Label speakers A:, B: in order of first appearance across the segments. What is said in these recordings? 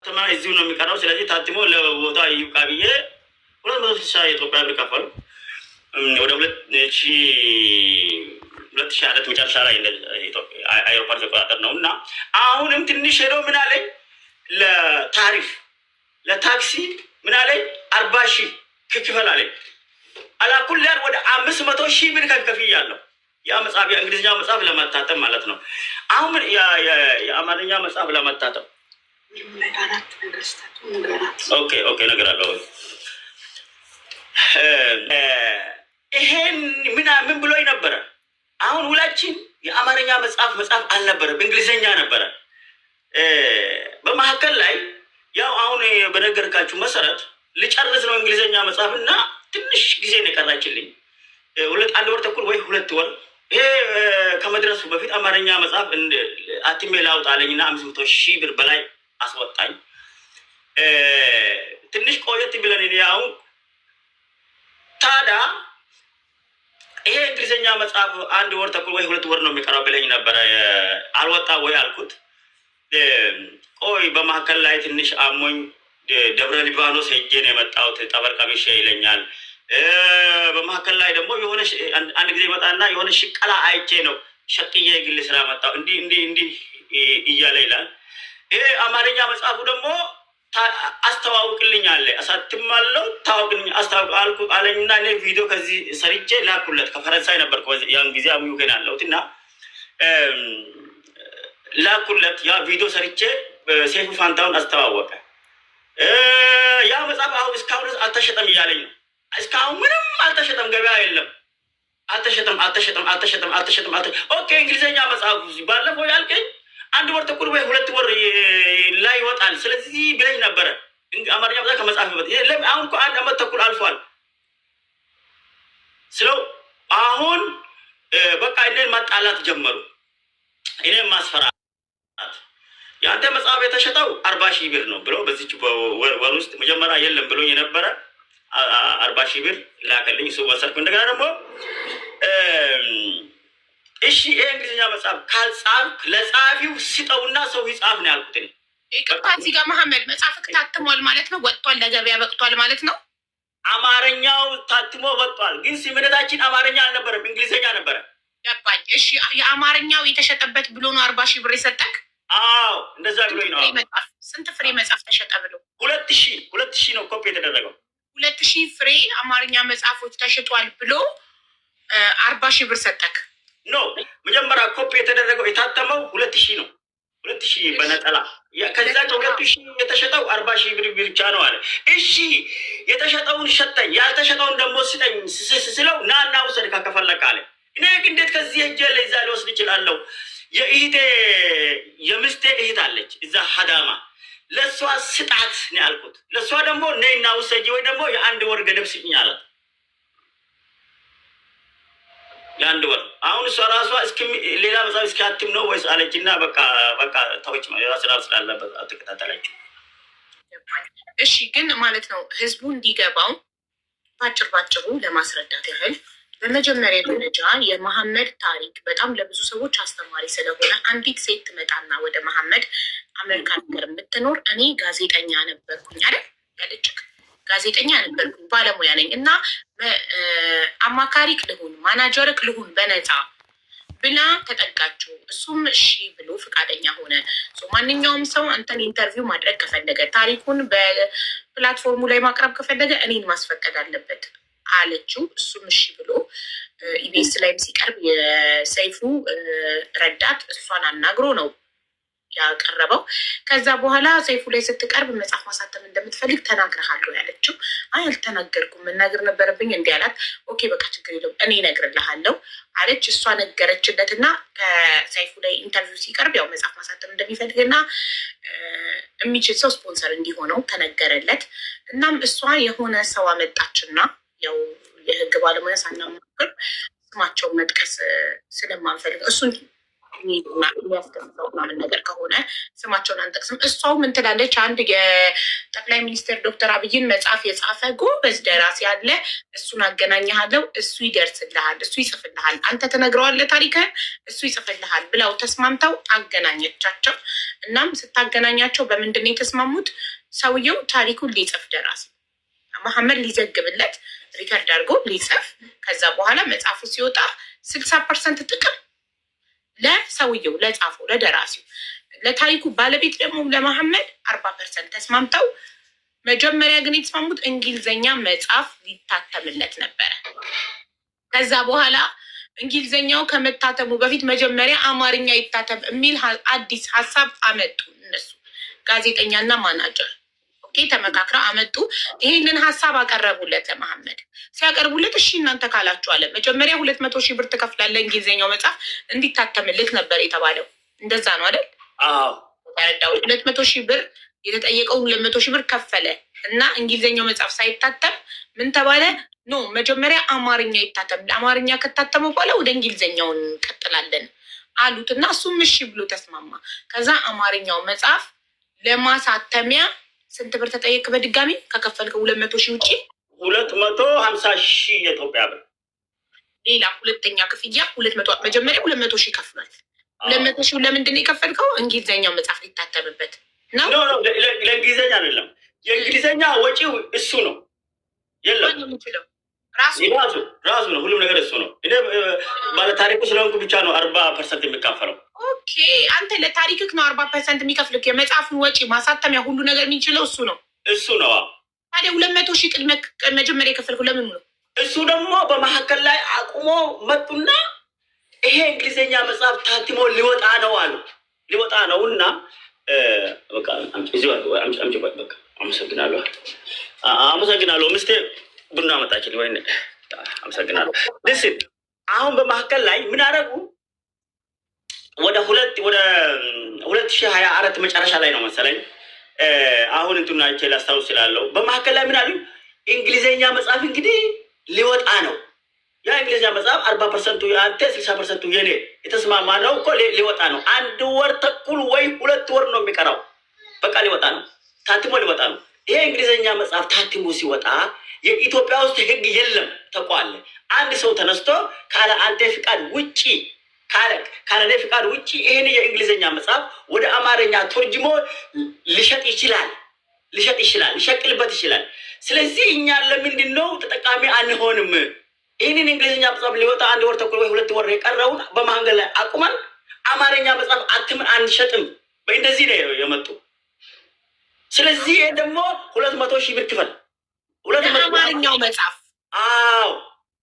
A: ተማ እዚሁ ነው የሚቀረው። ስለዚህ ታትሞ ለቦታ ይብቃ ብዬ 260 የኢትዮጵያ ብር ከፈሉ። ወደ 2004 መጨረሻ ላይ አይሮፓን ተቆጣጠር ነው እና አሁንም ትንሽ ሄዶ ምን አለኝ ለታሪፍ ለታክሲ ምን አለኝ 40 ሺህ ክፍል አለኝ። አላኩልያን ወደ 500 ሺህ ብር ከፍያለሁ። ያ መጽሐፍ የእንግሊዝኛ መጽሐፍ ለማታተም ማለት ነው። አሁን የአማርኛ መጽሐፍ ለማታተም ኦኬ ነገር አለው። ይሄን ምን ብሎኝ ነበረ? አሁን ሁላችን የአማርኛ መጽሐፍ አልነበረም፣ እንግሊዝኛ ነበረ። በመካከል ላይ ያው አሁን በነገርካችሁ መሰረት ልጨርስ ነው እንግሊዝኛ መጽሐፍ እና ትንሽ ጊዜ ነው የቀራችልኝ። አንድ ወር ተኩል ወይ 2 ወር። ይሄ ከመድረሱ በፊት አማርኛ መጽሐፍ አትሜ ላውጣለኝና 500 ሺህ ብር በላይ አስወጣኝ። ትንሽ ቆየት ብለን ያው ታዲያ ይሄ እንግሊዝኛ መጽሐፍ 1 ወር ተኩል ወይ 2 ወር ነው የሚቀረው ብለኝ ነበረ። አልወጣ ወይ አልኩት። ቆይ በመካከል ላይ ትንሽ አሞኝ ደብረ ሊባኖስ ሄጄ ነው የመጣሁት። ጠበል ቀሚሼ ይለኛል። በመካከል ላይ ደግሞ የሆነ አንድ ጊዜ መጣና የሆነ ሽቀላ አይቼ ነው ሸቅዬ የግል ስራ መጣሁ እንዲህ እያለ ይላል። ይሄ አማርኛ መጽሐፉ ደግሞ አስተዋውቅልኝ አለ። አሳትማለሁ ታውቅልኝ አስተዋውቅ አልኩት አለኝና እኔ ቪዲዮ ከዚህ ሰርቼ ላኩለት። ከፈረንሳይ ነበር ያን ጊዜ አሙከን አለሁት እና ላኩለት። ያ ቪዲዮ ሰርቼ ሴፉ ፋንታውን አስተዋወቀ። ያ መጽሐፍ አሁን እስካሁን አልተሸጠም እያለኝ ነው። እስካሁን ምንም አልተሸጠም፣ ገበያ የለም። አልተሸጠም። ኦኬ እንግሊዝኛ መጽሐፍ ባለፈው ያልከኝ 1 ወር ተኩል ወይ 2 ወር ላይ ይወጣል። ስለዚህ ብለኝ ነበረ አማርኛ መጽሐፍ ከመጽሐፍ ይወጣል። አሁን እኮ 1 ዓመት ተኩል አልፏል ስለው አሁን በቃ እኔን ማጣላት ጀመሩ። እኔን ማስፈራራት። የአንተ መጽሐፍ የተሸጠው 40 ሺህ ብር ነው ብሎ በዚች ወር ውስጥ መጀመሪያ የለም ብሎኝ የነበረ 40 ሺህ ብር ላከልኝ። እሱ ወሰድኩ። እንደገና ደግሞ እሺ ይሄ እንግሊዝኛ መጽሐፍ ካልጻፍክ ለጻፊው ስጠውና ሰው ይጻፍ ነው ያልኩት።
B: ይቅርታ እዚህ ጋር መሐመድ መጽሐፍ ታትሟል ማለት ነው? ወጥቷል፣ ለገበያ በቅቷል ማለት ነው?
A: አማርኛው ታትሞ ወጥቷል፣ ግን ስምነታችን አማርኛ አልነበረም፣ እንግሊዝኛ ነበረ።
B: ገባኝ። እሺ የአማርኛው የተሸጠበት ብሎ ነው 40 ሺህ ብር የሰጠክ?
A: አዎ እንደዛ ብሎኝ ነው።
B: ስንት ፍሬ መጽሐፍ ተሸጠ ብሎ?
A: 2000 ነው ኮፒ የተደረገው።
B: 2000 ፍሬ አማርኛ መጽሐፎች ተሽጧል ብሎ 40 ሺህ ብር ሰጠክ?
A: ኖ መጀመሪያ ኮፒ የተደረገው የታተመው 2000 ነው። 2000 በነጠላ። ከዛ 2000 የተሸጠው 40 ሺህ ብር ብቻ ነው አለ። እሺ የተሸጠውን ሸጠኝ፣ ያልተሸጠውን ደግሞ ስጠኝ ስለው ናና ውሰድ ከፈለክ አለ። እኔ እንዴት ከዚህ ሄጄ ለዛ ልወስድ እችላለሁ? የምስቴ እህት አለች እዛ ሀዳማ፣ ለእሷ ስጣት ነው ያልኩት። ለእሷ ደግሞ ነይና ውሰጂ ወይ ደግሞ የ1 ወር ገደብ ስጭኝ አላት። የ1 ወር። አሁን እሷ ራሷ ሌላ መጽሐፍ እስኪያትም ነው ወይስ አለችና በቃ ታውጭ ስራ ስላለበት አትከታተላችሁ።
B: እሺ ግን ማለት ነው ህዝቡ እንዲገባው ባጭሩ ለማስረዳት ያህል በመጀመሪያ ደረጃ የመሐመድ ታሪክ በጣም ለብዙ ሰዎች አስተማሪ ስለሆነ አንዲት ሴት ትመጣና ወደ መሐመድ አሜሪካ ነገር የምትኖር እኔ ጋዜጠኛ ነበርኩኝ አይደል ያለችክ፣ ጋዜጠኛ ነበርኩኝ ባለሙያ ነኝ እና አማካሪክ ልሁን ማናጀርክ ልሁን በነፃ ብላ ተጠጋችው። እሱም እሺ ብሎ ፈቃደኛ ሆነ። ማንኛውም ሰው አንተን ኢንተርቪው ማድረግ ከፈለገ ታሪኩን በፕላትፎርሙ ላይ ማቅረብ ከፈለገ እኔን ማስፈቀድ አለበት አለችው። እሱም እሺ ብሎ ኢቢኤስ ላይም ሲቀርብ የሰይፉ ረዳት እሷን አናግሮ ነው ያቀረበው። ከዛ በኋላ ሰይፉ ላይ ስትቀርብ መጽሐፍ ማሳተም እንደምትፈልግ ተናግረሃለሁ ያለችው። አይ አልተናገርኩም፣ መናገር ነበረብኝ እንዲህ አላት። ኦኬ በቃ ችግር የለውም እኔ እነግርልሃለሁ አለች። እሷ ነገረችለት እና ከሰይፉ ላይ ኢንተርቪው ሲቀርብ ያው መጽሐፍ ማሳተም እንደሚፈልግና የሚችል ሰው ስፖንሰር እንዲሆነው ተነገረለት። እናም እሷ የሆነ ሰው አመጣችና ያው የህግ ባለሙያ ሳናማክር ስማቸውን መጥቀስ ስለማንፈልግ እሱን የሚያስከስሰው ምናምን ነገር ከሆነ ስማቸውን አንጠቅስም። እሷው ምን ትላለች? አንድ የጠቅላይ ሚኒስትር ዶክተር አብይን መጽሐፍ የጻፈ ጎበዝ ደራሲ ያለ እሱን አገናኘሃለው፣ እሱ ይደርስልሃል፣ እሱ ይጽፍልሃል፣ አንተ ትነግረዋለህ ታሪክህን፣ እሱ ይጽፍልሃል ብለው ተስማምተው አገናኘቻቸው። እናም ስታገናኛቸው በምንድን ነው የተስማሙት? ሰውየው ታሪኩን ሊጽፍ ደራሲ መሐመድ ሊዘግብለት ሪከርድ አድርጎ ሊጽፍ፣ ከዛ በኋላ መጽሐፉ ሲወጣ 60% ጥቅም ለሰውየው ለጻፈው ለደራሲው፣ ለታሪኩ ባለቤት ደግሞ ለመሐመድ 40% ተስማምተው። መጀመሪያ ግን የተስማሙት እንግሊዝኛ መጽሐፍ ሊታተምለት ነበረ። ከዛ በኋላ እንግሊዝኛው ከመታተሙ በፊት መጀመሪያ አማርኛ ይታተም የሚል አዲስ ሀሳብ አመጡ እነሱ ጋዜጠኛና ማናጀር ተመካክረው አመጡ። ይህንን ሀሳብ አቀረቡለት ለመሐመድ። ሲያቀርቡለት እሺ እናንተ ካላችሁ አለ። መጀመሪያ 200,000 ብር ትከፍላለህ እንግሊዝኛው መጽሐፍ እንዲታተምልህ ነበር የተባለው። እንደዛ ነው አይደል? ተረዳው። 200,000 ብር የተጠየቀውን 200,000 ብር ከፈለ እና እንግሊዝኛው መጽሐፍ ሳይታተም ምን ተባለ? ኖ መጀመሪያ አማርኛ ይታተም፣ አማርኛ ከታተመ በኋላ ወደ እንግሊዝኛውን እንቀጥላለን አሉት እና እሱም እሺ ብሎ ተስማማ። ከዛ አማርኛው መጽሐፍ ለማሳተሚያ ስንት ብር ተጠየቅ? በድጋሚ ከከፈልከው 200,000 ውጭ
A: 250,000 የኢትዮጵያ ብር።
B: ሌላ ሁለተኛ ክፍያ 200። መጀመሪያ 200,000 ከፍሏል። 200,000 ለምንድን ነው የከፈልከው? እንግሊዝኛው መጽሐፍ ሊታተምበት ነው።
A: ለእንግሊዝኛ አይደለም፣ የእንግሊዝኛ ወጪው እሱ ነው። የለም ራሱ ነው፣ ሁሉም ነገር እሱ ነው። እኔ ባለታሪኩ ስለሆንኩ ብቻ ነው 40% የሚካፈለው።
B: ኦኬ፣ አንተ ለታሪክክ ነው 40% የሚከፍልክ። የመጽሐፉን ወጪ ማሳተሚያ ሁሉ ነገር የሚችለው እሱ ነው። ታዲያ 200,000 ቅድመ መጀመሪያ የከፈልኩ ለምን ነው?
A: እሱ ደግሞ በመካከል ላይ አቁሞ መጡና ይሄ እንግሊዝኛ መጽሐፍ ታትሞ ሊወጣ ነው አሉ። ሊወጣ ነው እና በቃ አመሰግናለሁ ምስቴ ቡና መጣችልኝ። ወይ አመሰግናለሁ። ደስ አሁን በመካከል ላይ ምን አደረጉ? ወደ 2024 መጨረሻ ላይ ነው መሰለኝ። አሁን እንትና አይቼ ላስታውስ ስላለው በመካከል ላይ ምን አሉ? እንግሊዝኛ መጽሐፍ እንግዲህ ሊወጣ ነው። ያ እንግሊዝኛ መጽሐፍ 40% የአንተ 60% የኔ የተስማማ ነው እኮ ሊወጣ ነው። 1 ወር ተኩል ወይ 2 ወር ነው የሚቀራው። በቃ ሊወጣ ነው፣ ታትሞ ሊወጣ ነው። ይሄ እንግሊዝኛ መጽሐፍ ታትሞ ሲወጣ የኢትዮጵያ ውስጥ ሕግ የለም ተቋለ። አንድ ሰው ተነስቶ ካለ አንተ ፍቃድ ውጪ ካለ ፍቃድ ውጪ ይሄን የእንግሊዝኛ መጽሐፍ ወደ አማርኛ ተርጅሞ ሊሸጥ ይችላል፣ ሊሸቅልበት ይችላል። ስለዚህ እኛ ለምንድን ነው ተጠቃሚ አንሆንም? ይህንን እንግሊዝኛ መጽሐፍ ሊወጣ 1 ወር ተኩል ወይ 2 ወር የቀረውን በመሀል ላይ አቁመን አማርኛ መጽሐፍ አትምን አንሸጥም። በእንደዚህ ነው የመጡ። ስለዚህ ይሄ ደግሞ 200,000 ብር ክፈል።
B: አማርኛው መጽሐፍ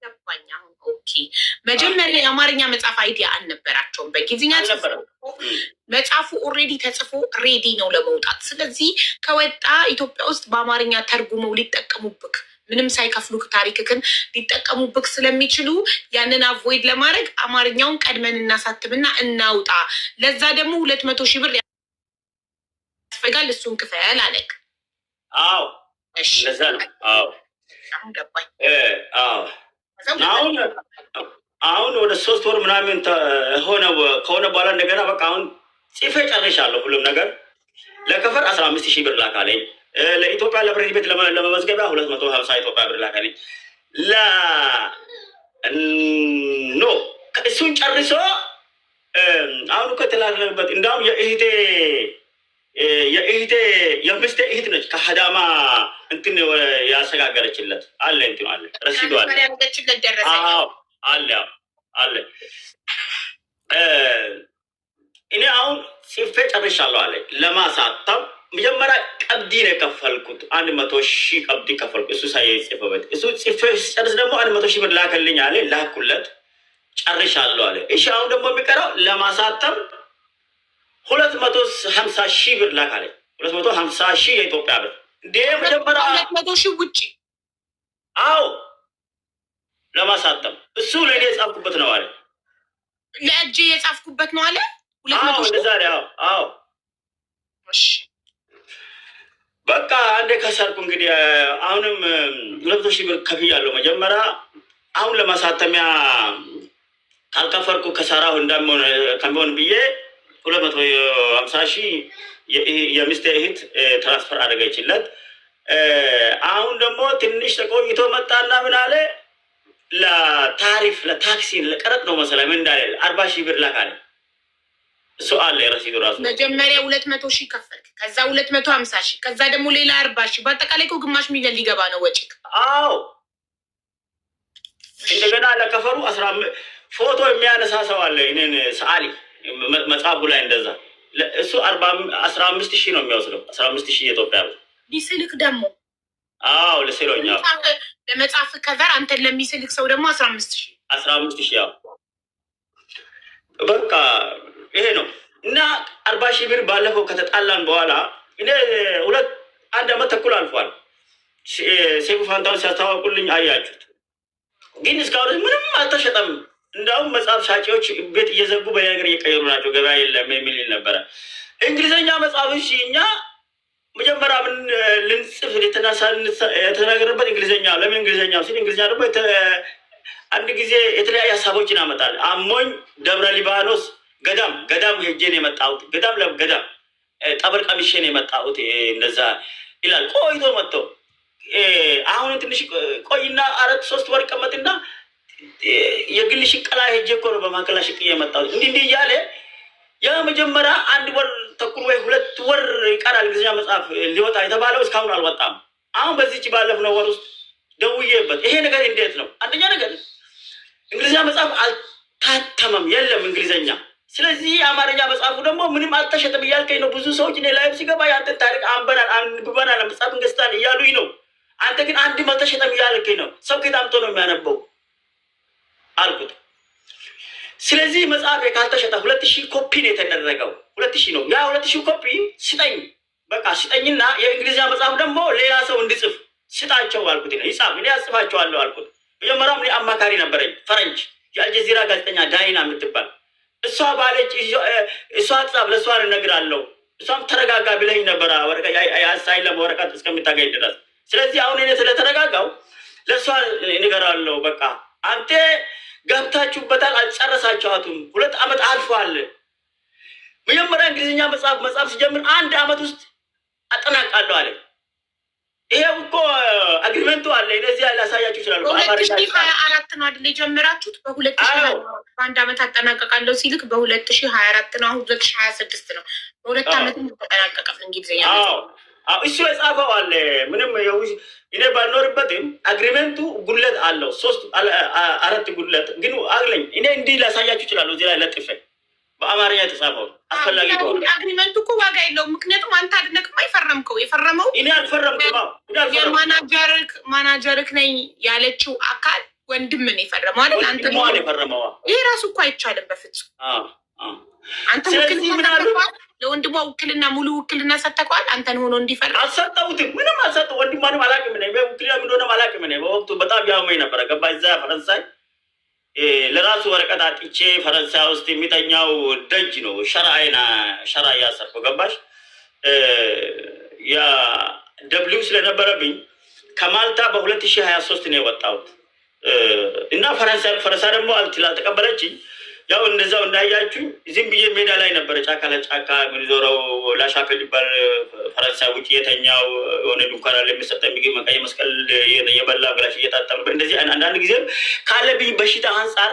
B: ገባኝ። ኦኬ፣ መጀመሪያ የአማርኛ መጽሐፍ አይዲያ አልነበራቸውም። በጊዜኛ መጽሐፉ ኦልሬዲ ተጽፎ ሬዲ ነው ለመውጣት። ስለዚህ ከወጣ ኢትዮጵያ ውስጥ በአማርኛ ተርጉመው ሊጠቀሙብክ ምንም ሳይከፍሉክ ታሪክክን ሊጠቀሙብክ ስለሚችሉ ያንን አቮይድ ለማድረግ አማርኛውን ቀድመን እናሳትምና እናውጣ። ለዛ ደግሞ 200,000 ብር ያስፈልጋል፣ እሱን ክፈል አለክ።
A: ለዛ ነው።
B: አሁን ገባኝ።
A: አሁን ወደ 3 ወር ምናምን ከሆነ በኋላ እንደገና በቃ አሁን ጽፌ ጨርሻለሁ ሁሉም ነገር። ለከፈር 15,000 ብር ላካለኝ። ለኢትዮጵያ ለፍርድ ቤት ለመመዝገቢያ 250 ኢትዮጵያ ብር ላካለኝ። እሱን ጨርሶ አሁን እኮ የተላለበት እንዳውም የምስቴ እህት ነች ከሀዳማ እንትን ያሸጋገረችለት አለ እንትን አለ ረሲዱ አለ አለ። እኔ አሁን ጽፌ ጨርሻለሁ አለ። ለማሳተም መጀመሪያ ቀብዲ ነው የከፈልኩት። 100,000 ቀብዲ ከፈልኩት። እሱ ሳይጽፍበት እሱ ጽፌ ጨርስ ደግሞ 100,000 ብር ላከልኝ አለ። ላኩለት፣ ጨርሻለሁ አለ። እሺ አሁን ደግሞ የሚቀረው ለማሳተም 250,000 ብር ላካለ። 250,000 የኢትዮጵያ ብር እንዴ! መጀመሪያ
B: 200,000 ውጪ።
A: ለማሳተም እሱ ለእኔ የጻፍኩበት ነው አለ።
B: ለእጄ የጻፍኩበት ነው አለ።
A: 200,000 እሺ በቃ አንዴ ከሰርኩ እንግዲህ አሁንም 200,000 ብር ከፍያለሁ መጀመሪያ። አሁን ለማሳተሚያ ካልከፈርኩ ከሰራሁ እንደሚሆን ከሚሆን ብዬ 250,000 የሚስቴ እህት ትራንስፈር አደረገችለት። አሁን ደግሞ ትንሽ ተቆይቶ መጣና ምን አለ ለታሪፍ ለታክሲ ለቀረጥ ነው መሰለኝ ምን እንዳለ 40,000 ብር ላካለ። እሱ አለ ረሲዱ ራሱ
B: መጀመሪያ 200,000 ከፈልክ፣ ከዛ 250,000፣ ከዛ ደግሞ ሌላ 40,000። በአጠቃላይ እኮ ግማሽ ሚሊዮን ሊገባ ነው ወጪ።
A: አዎ እንደገና ለከፈሩ 15 ፎቶ የሚያነሳ ሰው አለ። እኔን ሰዓሊ መጽሐፉ ላይ እንደዛ እሱ 15,000 ነው የሚወስደው። 15,000 የኢትዮጵያ ብር
B: ሊስልክ ደግሞ
A: አዎ ለሴሎኛ
B: ለመጽሐፍ ከቨር አንተን ለሚስልክ ሰው ደግሞ 15,000
A: ያው በቃ ይሄ ነው። እና 40,000 ብር ባለፈው ከተጣላን በኋላ እኔ 1 ዓመት ተኩል አልፏል። ሴፉ ፋንታውን ሲያስተዋውቁልኝ አያችሁት። ግን እስካሁን ምንም አልተሸጠም። እንዳውም መጽሐፍ ሻጪዎች ቤት እየዘጉ በነገር እየቀየሩ ናቸው። ገበያ የለም የሚል ነበረ። እንግሊዝኛ መጽሐፍ እሺ፣ እኛ መጀመሪያ ምን ልንጽፍ የተናገርበት እንግሊዝኛ። ለምን እንግሊዝኛ ሲል እንግሊዝኛ ደግሞ አንድ ጊዜ የተለያዩ ሀሳቦችን ያመጣል። አሞኝ ደብረ ሊባኖስ ገዳም ሄጄን የመጣሁት ገዳም ጠበል ቀሚሼን የመጣሁት እንደዛ ይላል። ቆይቶ መጥቶ አሁን ትንሽ ቆይና 4-3 ወር ቀመጥና የግል ሽቀላ ሄጄ እኮ ነው በማዕከላ ሽቅዬ የመጣሁት እንዲህ እያለ የመጀመሪያ 1 ወር ተኩል ወይ 2 ወር ይቀራል እንግሊዝኛ መጽሐፍ ሊወጣ የተባለው እስካሁን አልወጣም። አሁን በዚህች ባለፍነው ወር ውስጥ ደውዬበት ይሄ ነገር እንዴት ነው? አንደኛ ነገር እንግሊዝኛ መጽሐፍ አልታተመም፣ የለም እንግሊዝኛ። ስለዚህ የአማርኛ መጽሐፉ ደግሞ ምንም አልተሸጠም እያልከኝ ነው። ብዙ ሰዎች እኔ ላይቭ ሲገባ ያንተን ታሪክ አንብበናል መጽሐፍ እንገዝታል እያሉኝ ነው። አንተ ግን አንድም አልተሸጠም እያልከኝ ነው። ሰው ከየት አምጥቶ ነው የሚያነበው አልኩት። ስለዚህ መጽሐፍ ካልተሸጠ 2,000 ኮፒ ነው የተደረገው። 2,000 ነው ያ 2,000 ኮፒ ስጠኝ፣ በቃ ስጠኝና የእንግሊዝኛ መጽሐፍ ደግሞ ሌላ ሰው እንድጽፍ ስጣቸው አልኩት። ይጻፍ እኔ ያጽፋቸዋለሁ አልኩት። መጀመሪያም እኔ አማካሪ ነበረኝ ፈረንጅ፣ የአልጀዚራ ጋዜጠኛ ዳይና የምትባል እሷ ባለች እሷ ጻፍ ለእሷ እነግራለሁ። እሷም ተረጋጋ ብለኝ ነበረ አሳይለም ወረቀት እስከምታገኝ ድረስ። ስለዚህ አሁን እኔ ስለተረጋጋው ለእሷ እነግራለሁ። በቃ አንተ ገብታችሁበታል፣ አልጨረሳችኋትም። 2 ዓመት አልፏል። መጀመሪያ እንግሊዝኛ መጽሐፍ ሲጀምር 1 ዓመት ውስጥ አጠናቃለሁ አለ። ይሄው እኮ አግሪመንቱ አለ። እነዚህ ላሳያችሁ ይችላሉ።
B: በ2024 ነው አይደል የጀመራችሁት? በ1 ዓመት አጠናቀቃለሁ ሲልክ በ2024 ነው። አሁን 2026 ነው። በ2 ዓመት ተጠናቀቀ እንግሊዝኛ።
A: እሱ የጻፈው አለ። ምንም እኔ ባልኖርበትም አግሪመንቱ ጉድለት አለው። 3-4 ጉድለት ግን አለኝ። እኔ እንዲህ ላሳያችሁ ይችላሉ። እዚህ ላይ ለጥፌ በአማርኛ የተጻፈው አስፈላጊ ከሆነ
B: አግሪመንቱ እኮ ዋጋ የለውም። ምክንያቱም አንተ አይደለክም የፈረመው
A: እኔ አልፈረምኩም።
B: ማናጀርክ ነኝ ያለችው አካል ወንድም ነው የፈረመው አይደል? አንተ
A: የፈረመው
B: ይሄ ራሱ እኮ አይቻልም በፍጹም። አንተ ለወንድሟ ውክልና ሙሉ ውክልና ሰጥተኸዋል። አንተን ሆኖ እንዲፈርም
A: አልሰጠሁትም። ምንም አልሰጠሁ። ወንድሟንም አላውቅም። ውክልና ምን ሆነም አላውቅም። በወቅቱ በጣም ያመኝ ነበረ። ገባ እዛ ፈረንሳይ ለራሱ ወረቀት አጥቼ ፈረንሳይ ውስጥ የሚተኛው ደጅ ነው ሸራ እያሰርኩ ገባሽ። ያ ደብሊው ስለነበረብኝ ከማልታ በ2023 ነው የወጣሁት እና ፈረንሳይ ደግሞ አልተቀበለችኝ። ያው እንደዛው እንዳያችሁኝ ዝም ብዬ ሜዳ ላይ ነበረ ጫካ ለጫካ የምንዞረው። ላሻፔል ይባል ፈረንሳይ ውጭ የተኛው የሆነ ድንኳን ላይ የሚሰጠ ምግብ ቀይ መስቀል የበላ ብላሽ እየታጠሩ እንደዚህ አንዳንድ ጊዜ ካለብኝ በሽታ አንጻር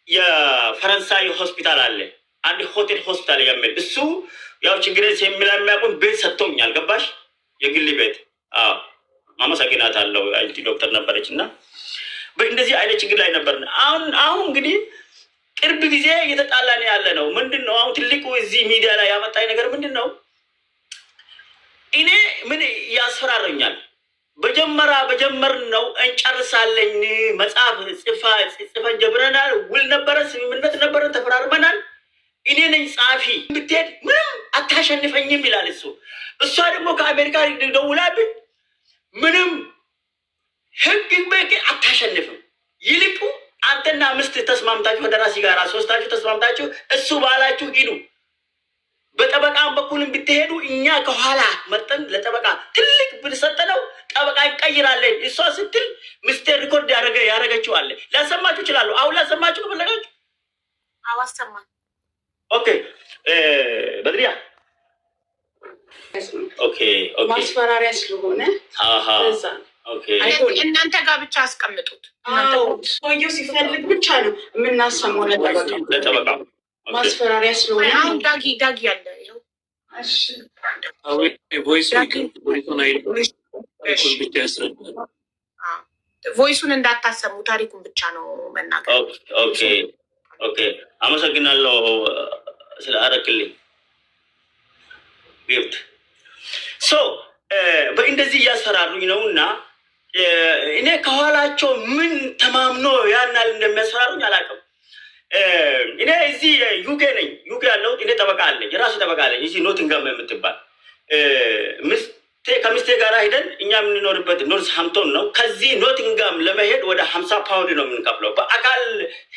A: የፈረንሳይ ሆስፒታል አለ፣ አንድ ሆቴል ሆስፒታል የሚል እሱ ያው ችግሬን የሚያውቁን ቤት ሰጥቶኛል። ገባሽ? የግል ቤት አመሰግናታለሁ። አይቲ ዶክተር ነበረች እና እንደዚህ አይነት ችግር ላይ ነበር። አሁን እንግዲህ ቅርብ ጊዜ እየተጣላን ያለ ነው። ምንድን ነው አሁን ትልቁ እዚህ ሚዲያ ላይ ያመጣኝ ነገር ምንድን ነው? እኔ ምን ያስፈራረኛል? በጀመር ነው እንጨርሳለኝ መጽሐፍ ጽፈን ጀምረናል። ውል ነበረ፣ ስምምነት ነበረን፣ ተፈራርመናል። እኔ ነኝ ጸሐፊ፣ ብትሄድ ምንም አታሸንፈኝም ይላል እሱ። እሷ ደግሞ ከአሜሪካ ደውላብኝ ምንም ህግ በቂ አታሸንፍም። ይልቁ አንተና ምስት ተስማምታችሁ ከደራሲ ጋር 3ታችሁ ተስማምታችሁ እሱ ባላችሁ ሂዱ። በጠበቃም በኩልም ብትሄዱ እኛ ከኋላ መጠን ለጠበቃ ትልቅ ብር ሰጠነው፣ ጠበቃ እንቀይራለን። እሷ ስትል ምስቴር ሪኮርድ ያደረገችው አለ። ላሰማችሁ ይችላሉ። አሁን ላሰማችሁ ከፈለጋችሁ
B: አዋሰማን
A: ኦኬ በድሪያ ኦኬ
C: ማስፈራሪያ ስለሆነ እዛ
B: እናንተ ጋር ብቻ አስቀምጡት።
C: ሰውየው ሲፈልግ ብቻ ነው የምናሰማው
A: ለጠበቃ
C: ማስፈራሪያ ስለሆነ
B: አሁን ዳጊ ያለ ቮይሱን እንዳታሰሙ፣ ታሪኩን ብቻ ነው መናገር።
A: ኦኬ አመሰግናለሁ ስለ አረክልኝ ጊፍት። በእንደዚህ እያስፈራሩኝ ነው እና እኔ ከኋላቸው ምን ተማምኖ ያናል እንደሚያስፈራሩኝ አላውቅም። እኔ እዚህ ዩኬ ነኝ። ዩኬ ያለሁት እኔ ጠበቃ አለኝ፣ የራሱ ጠበቃ አለኝ እዚህ ኖቲንጋም የምትባል ከሚስቴ ጋር ሄደን እኛ የምንኖርበት ኖርዝ ሃምፕቶን ነው። ከዚህ ኖቲንጋም ለመሄድ ወደ 50 ፓውንድ ነው የምንከፍለው። በአካል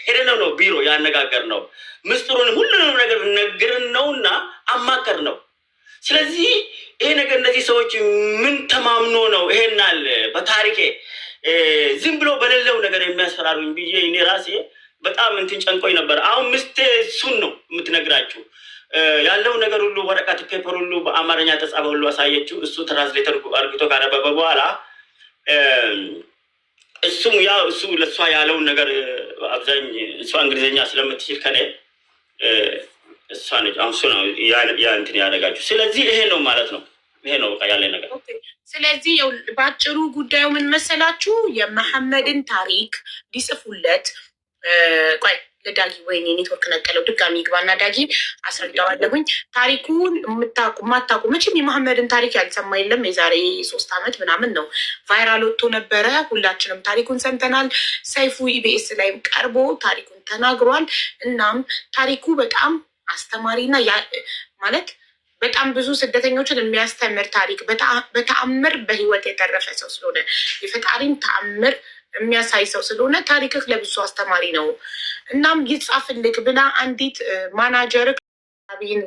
A: ሄደነው ነው ቢሮ ያነጋገር ነው። ምስጢሩን ሁሉንም ነገር ነግርን ነውና አማከር ነው። ስለዚህ ይሄ ነገር እነዚህ ሰዎች ምን ተማምኖ ነው ይሄናል በታሪኬ ዝም ብሎ በሌለው ነገር የሚያስፈራሩኝ ብዬ እኔ ራሴ በጣም እንትን ጨንቆኝ ነበር። አሁን ምስቴ እሱን ነው የምትነግራችሁ ያለው ነገር ሁሉ ወረቀት ፔፐር ሁሉ በአማርኛ ተጻፈ ሁሉ አሳየችው። እሱ ትራንስሌተር አርግቶ ካነበበ በኋላ እሱም ያው እሱ ለሷ ያለውን ነገር አብዛኝ እሷ እንግሊዝኛ ስለምትችል ከኔ እሷ ነች አምሱ ነው ያ እንትን ያደረጋችሁ። ስለዚህ ይሄ ነው ማለት ነው። ይሄ ነው በቃ ያለ ነገር።
B: ስለዚህ በአጭሩ ጉዳዩ ምን መሰላችሁ? የመሐመድን ታሪክ ሊጽፉለት ቆይ ለዳጊ ወይኔ ኔትወርክ ነቀለው። ድጋሚ ግባና ዳጊ አስረዳዋለሁኝ። ታሪኩን የማታውቁ መቼም የመሐመድን ታሪክ ያልሰማ የለም። የዛሬ 3 ዓመት ምናምን ነው ቫይራል ወጥቶ ነበረ። ሁላችንም ታሪኩን ሰምተናል። ሰይፉ ኢቢኤስ ላይም ቀርቦ ታሪኩን ተናግሯል። እናም ታሪኩ በጣም አስተማሪና ማለት በጣም ብዙ ስደተኞችን የሚያስተምር ታሪክ በተአምር በህይወት የተረፈ ሰው ስለሆነ የፈጣሪን ተአምር የሚያሳይ ሰው ስለሆነ ታሪክህ ለብዙ አስተማሪ ነው። እናም ይጻፍልክ ብላ አንዲት ማናጀር አብይን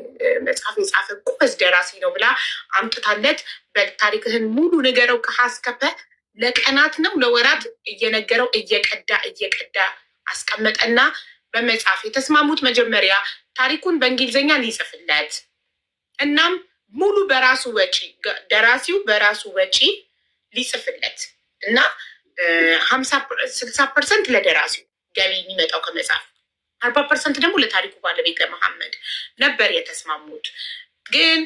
B: መጽሐፍ የጻፈ ጎበዝ ደራሲ ነው ብላ አምጥታለት በታሪክህን ሙሉ ንገረው ከሀስከፈ ለቀናት ነው ለወራት እየነገረው እየቀዳ አስቀመጠና በመጽሐፍ የተስማሙት መጀመሪያ ታሪኩን በእንግሊዝኛ ሊጽፍለት እናም ሙሉ በራሱ ወጪ ደራሲው በራሱ ወጪ ሊጽፍለት እና 60% ለደራሲው ገቢ የሚመጣው ከመጽሐፍ 40% ደግሞ ለታሪኩ ባለቤት ለመሐመድ ነበር የተስማሙት። ግን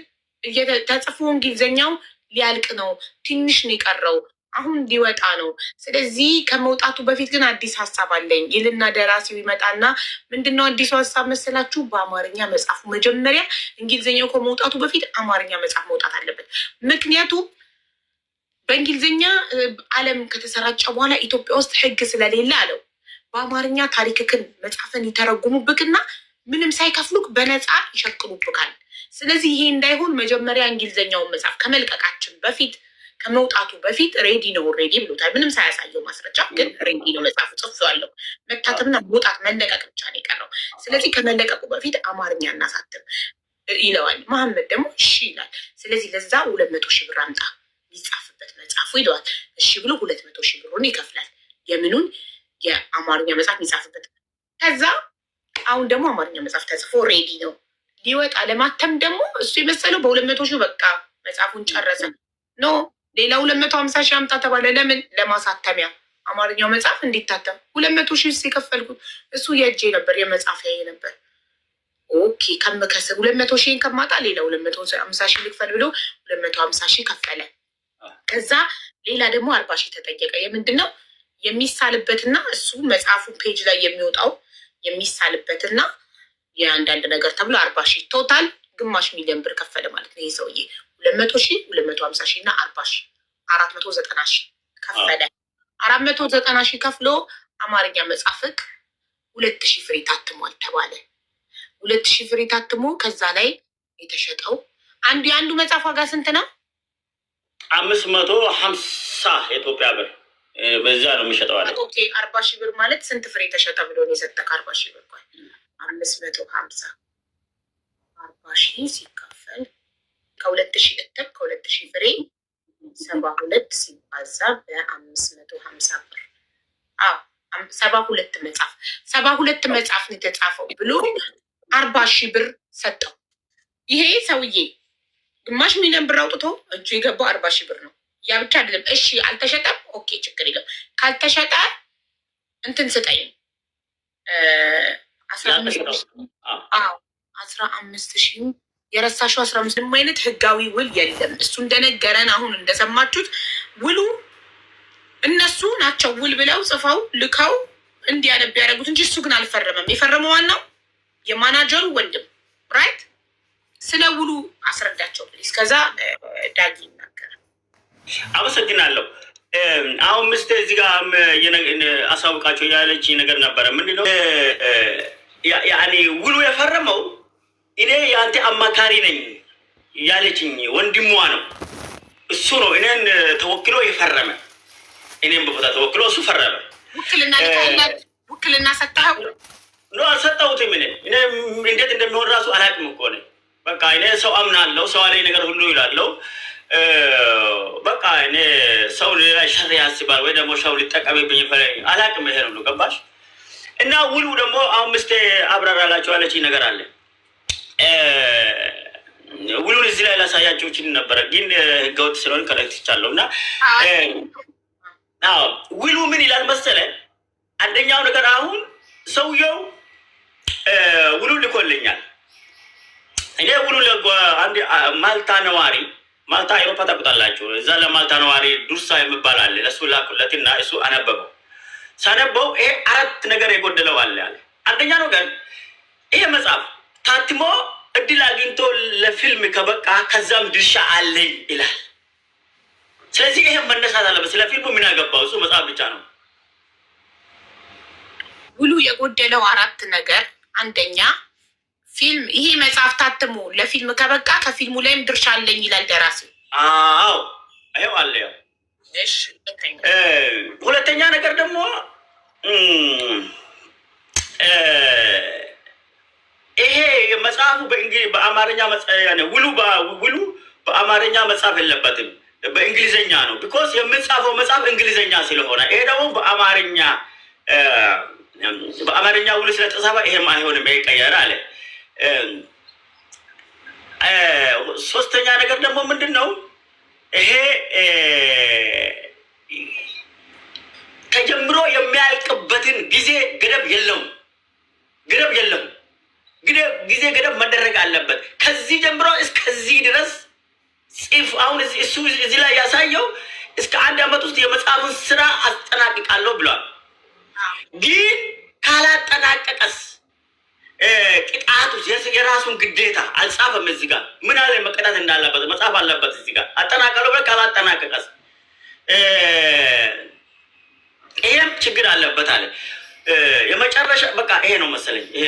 B: ተጽፎ እንግሊዝኛው ሊያልቅ ነው፣ ትንሽ ነው የቀረው፣ አሁን ሊወጣ ነው። ስለዚህ ከመውጣቱ በፊት ግን አዲስ ሀሳብ አለኝ ይልና ደራሲው ይመጣና ምንድነው አዲሱ ሀሳብ መሰላችሁ? በአማርኛ መጽሐፉ መጀመሪያ እንግሊዝኛው ከመውጣቱ በፊት አማርኛ መጽሐፍ መውጣት አለበት። ምክንያቱም በእንግሊዝኛ ዓለም ከተሰራጨ በኋላ ኢትዮጵያ ውስጥ ሕግ ስለሌለ አለው በአማርኛ ታሪክክን መጽሐፍን ይተረጉሙብክና ምንም ሳይከፍሉክ በነፃ ይሸቅሉብካል። ስለዚህ ይሄ እንዳይሆን መጀመሪያ እንግሊዝኛውን መጽሐፍ ከመልቀቃችን በፊት ከመውጣቱ በፊት ሬዲ ነው ሬዲ ብሎታል። ምንም ሳያሳየው ማስረጃ ግን ሬዲ ነው መጽሐፉ ጽፌዋለሁ። መታተምና መውጣት መለቀቅ ብቻ ነው የቀረው። ስለዚህ ከመለቀቁ በፊት አማርኛ እናሳትም ይለዋል። መሐመድ ደግሞ እሺ ይላል። ስለዚህ ለዛ 200 ሺህ ብር አምጣ ይጻፍበት መጽሐፉ ይለዋል። እሺ ብሎ 200 ሺህ ብሩን ይከፍላል። የምኑን የአማርኛ መጽሐፍ ይጻፍበት። ከዛ አሁን ደግሞ አማርኛ መጽሐፍ ተጽፎ ሬዲ ነው ሊወጣ ለማተም ደግሞ እሱ የመሰለው በ200 ሺህ በቃ መጽሐፉን ጨረሰ። ኖ ሌላ 250 ሺህ አምጣ ተባለ። ለምን? ለማሳተሚያ አማርኛው መጽሐፍ እንዲታተም 200 ሺህ የከፈልኩት እሱ የእጄ ነበር የመጽሐፊያ ነበር። ኦኬ ከምከስብ 200 ሺህን ከማጣ ሌላ 250 ሺህ ልክፈል ብሎ 250 ሺህ ከፈለ። ከዛ ሌላ ደግሞ 40 ሺህ ተጠየቀ። የምንድን ነው የሚሳልበትና እሱ መጽሐፉ ፔጅ ላይ የሚወጣው የሚሳልበትና የአንዳንድ ነገር ተብሎ 40 ሺህ ቶታል ግማሽ ሚሊዮን ብር ከፈለ ማለት ነው። ይህ ሰውዬ 200 ሺህ 250 ሺህ እና 40 ሺህ 490 ሺህ ከፈለ። 490 ሺህ ከፍሎ አማርኛ መጽሐፍክ 2000 ፍሬ ታትሟል ተባለ። 2000 ፍሬ ታትሞ ከዛ ላይ የተሸጠው የአንዱ መጽሐፍ ዋጋ ስንት ነው?
A: 550 የኢትዮጵያ ብር በዛ ነው የሚሸጠው አለ።
B: ኦኬ 40 ሺህ ብር ማለት ስንት ፍሬ ተሸጠ ብሎ ነው የሰጠህ? 40 ሺህ ብር 550 40 ሺህ ሲካፈል ከ2000 እትም ከ2000 ፍሬ 72 ሲባዛ በ550 ብር 72 መጽሐፍ 72 መጽሐፍ ነው የተጻፈው ብሎ 40,000 ብር ሰጠው። ይሄ ሰውዬ ግማሽ ሚሊዮን ብር አውጥቶ እጁ የገባው 40,000 ብር ነው። ያ ብቻ አይደለም። እሺ አልተሸጠም፣ ኦኬ ችግር የለም። ካልተሸጠ እንትን ስጠኝ 15,000 የረሳሽው 15 ምንም አይነት ህጋዊ ውል የለም። እሱ እንደነገረን አሁን እንደሰማችሁት ውሉ እነሱ ናቸው ውል ብለው ጽፈው ልከው እንዲያነብ ያደረጉት እንጂ እሱ ግን አልፈረመም። የፈረመው ዋናው የማናጀሩ ወንድም ራይት። ስለ ውሉ አስረዳቸው ፕሊዝ። ከዛ ዳጊ ይናገራል።
A: አመሰግናለሁ። አሁን ምስት እዚህ ጋር አሳውቃቸው ያለች ነገር ነበረ። ምንድነው ያኔ ውሉ የፈረመው እኔ የአንተ አማካሪ ነኝ ያለችኝ ወንድሟ ነው። እሱ ነው እኔን ተወክሎ የፈረመ። እኔም በቦታ ተወክሎ እሱ ፈረመ።
B: ውክልና ሰጥተኸው
A: ነው? አልሰጠሁትም። እኔ እንዴት እንደሚሆን ራሱ አላውቅም እኮ ነኝ። በቃ እኔ ሰው አምናለሁ፣ ሰው አለኝ ነገር ሁሉ ይላለሁ። በቃ እኔ ሰው ሌላ ሸር ያስባል ወይ ደግሞ ሰው ሊጠቀምብኝ አላውቅም። ይሄ ነው ገባሽ? እና ውሉ ደግሞ አሁን ምስቴ አብራራላችሁ ያለችኝ ነገር አለ። ውሉን እዚህ ላይ ላሳያቸው ይችል ነበረ፣ ግን ህገወጥ ስለሆነ ከለክትቻለሁ። እና ውሉ ምን ይላል መሰለ? አንደኛው ነገር አሁን ሰውየው ውሉ ልኮልኛል። እኔ ውሉ አንድ ማልታ ነዋሪ፣ ማልታ አውሮፓ ታውቁታላችሁ። እዛ ለማልታ ነዋሪ ዱርሳ የሚባል አለ። ለሱ ላኩለትና እሱ አነበበው። ሳነበው ይሄ 4 ነገር የጎደለው አለ ያለ። አንደኛ ነገር ይሄ መጽሐፍ ታትሞ እድል አግኝቶ ለፊልም ከበቃ ከዛም ድርሻ አለኝ ይላል። ስለዚህ ይሄ መነሳት አለበት። ስለ ፊልሙ ምን ያገባው? እሱ መጽሐፍ ብቻ ነው።
B: ውሉ የጎደለው 4 ነገር፣ አንደኛ ፊልም፣ ይሄ መጽሐፍ ታትሞ ለፊልም ከበቃ ከፊልሙ ላይም ድርሻ አለኝ ይላል ደራሲ።
A: አዎ ይሄው አለ። ያው
B: እሺ።
A: ሁለተኛ ነገር ደግሞ ይሄ መጽሐፉ በአማርኛ ውሉ በአማርኛ መጽሐፍ የለበትም፣ በእንግሊዘኛ ነው። ቢኮዝ የምንጻፈው መጽሐፍ እንግሊዘኛ ስለሆነ ይሄ ደግሞ በአማርኛ ውሉ ስለተጻፈ ይሄም አይሆንም፣ ይሄ ቀየረ አለ። ሶስተኛ ነገር ደግሞ ምንድን ነው? ይሄ ተጀምሮ የሚያልቅበትን ጊዜ ገደብ የለውም። ጊዜ ገደብ መደረግ አለበት። ከዚህ ጀምሮ እስከዚህ ድረስ ጽፍ። አሁን እሱ እዚህ ላይ ያሳየው እስከ 1 ዓመት ውስጥ የመጽሐፉን ስራ አስጠናቅቃለሁ ብሏል። ግን ካላጠናቀቀስ ቅጣቱ የራሱን ግዴታ አልጻፈም። እዚህ ጋር ምን አለ መቀጣት እንዳለበት መጽሐፍ አለበት። እዚህ ጋር አጠናቀለው ብለህ ካላጠናቀቀስ ይሄም ችግር አለበት አለ። የመጨረሻ በቃ ይሄ ነው መሰለኝ። ይሄ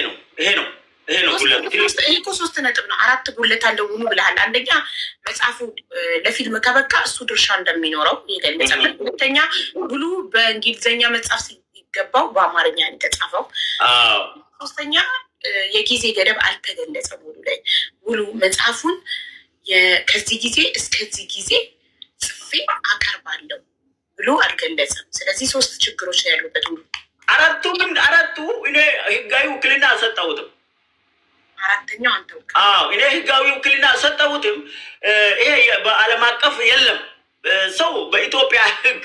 A: ነው ጉለት።
B: ይሄ እኮ 3 ነጥብ ነው። 4 ጉለት አለው ውሉ ብለሃል። አንደኛ መጽሐፉ ለፊልም ከበቃ እሱ ድርሻ እንደሚኖረው የገለጸበት። ሁለተኛ ውሉ በእንግሊዝኛ መጽሐፍ ሲገባው በአማርኛ ነው የተጻፈው። ሶስተኛ የጊዜ ገደብ አልተገለጸም ውሉ ላይ። ውሉ መጽሐፉን ከዚህ ጊዜ እስከዚህ ጊዜ ጽፌ አቀርባለሁ ብሎ አልገለጸም። ስለዚህ 3 ችግሮች ነው ያሉበት ውሉ።
A: አራቱ እኔ ህጋዊ ውክልና አልሰጠሁትም።
B: አራተኛው አንተ
A: እኔ ህጋዊ ውክልና አልሰጠሁትም። ይሄ በዓለም አቀፍ የለም። ሰው በኢትዮጵያ ህግ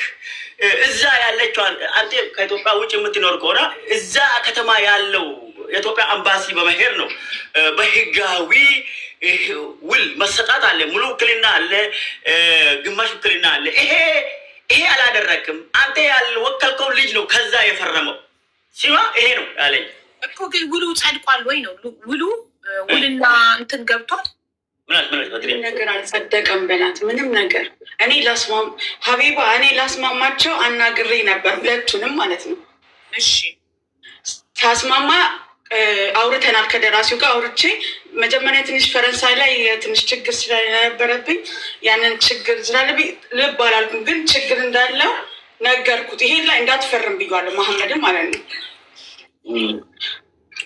A: እዛ ያለችው አንተ ከኢትዮጵያ ውጭ የምትኖር ከሆነ እዛ ከተማ ያለው የኢትዮጵያ አምባሲ በመሄድ ነው በህጋዊ ውል መሰጣት አለ። ሙሉ ውክልና አለ፣ ግማሽ ውክልና አለ። ይሄ አላደረክም። አንተ ያልወከልከው ልጅ ነው ከዛ የፈረመው ሲማ ይሄ ነው ያለኝ
B: እኮ። ግን ውሉ ጸድቋል ወይ ነው ውልና እንትን ገብቷል።
C: ምንም ነገር አልጸደቀም በላት። ምንም ነገር ሀቢባ እኔ ላስማማቸው አናግሬ ነበር፣ ሁለቱንም ማለት ነው።
B: እሺ
C: ታስማማ አውርተናል። ከደራሲው ጋር አውርቼ መጀመሪያ ትንሽ ፈረንሳይ ላይ ትንሽ ችግር ስለነበረብኝ ያንን ችግር ስላለብኝ ልብ አላልኩም፣ ግን ችግር እንዳለው ነገርኩት። ይሄን ላይ እንዳትፈርም ብያለሁ፣ መሐመድም ማለት ነው።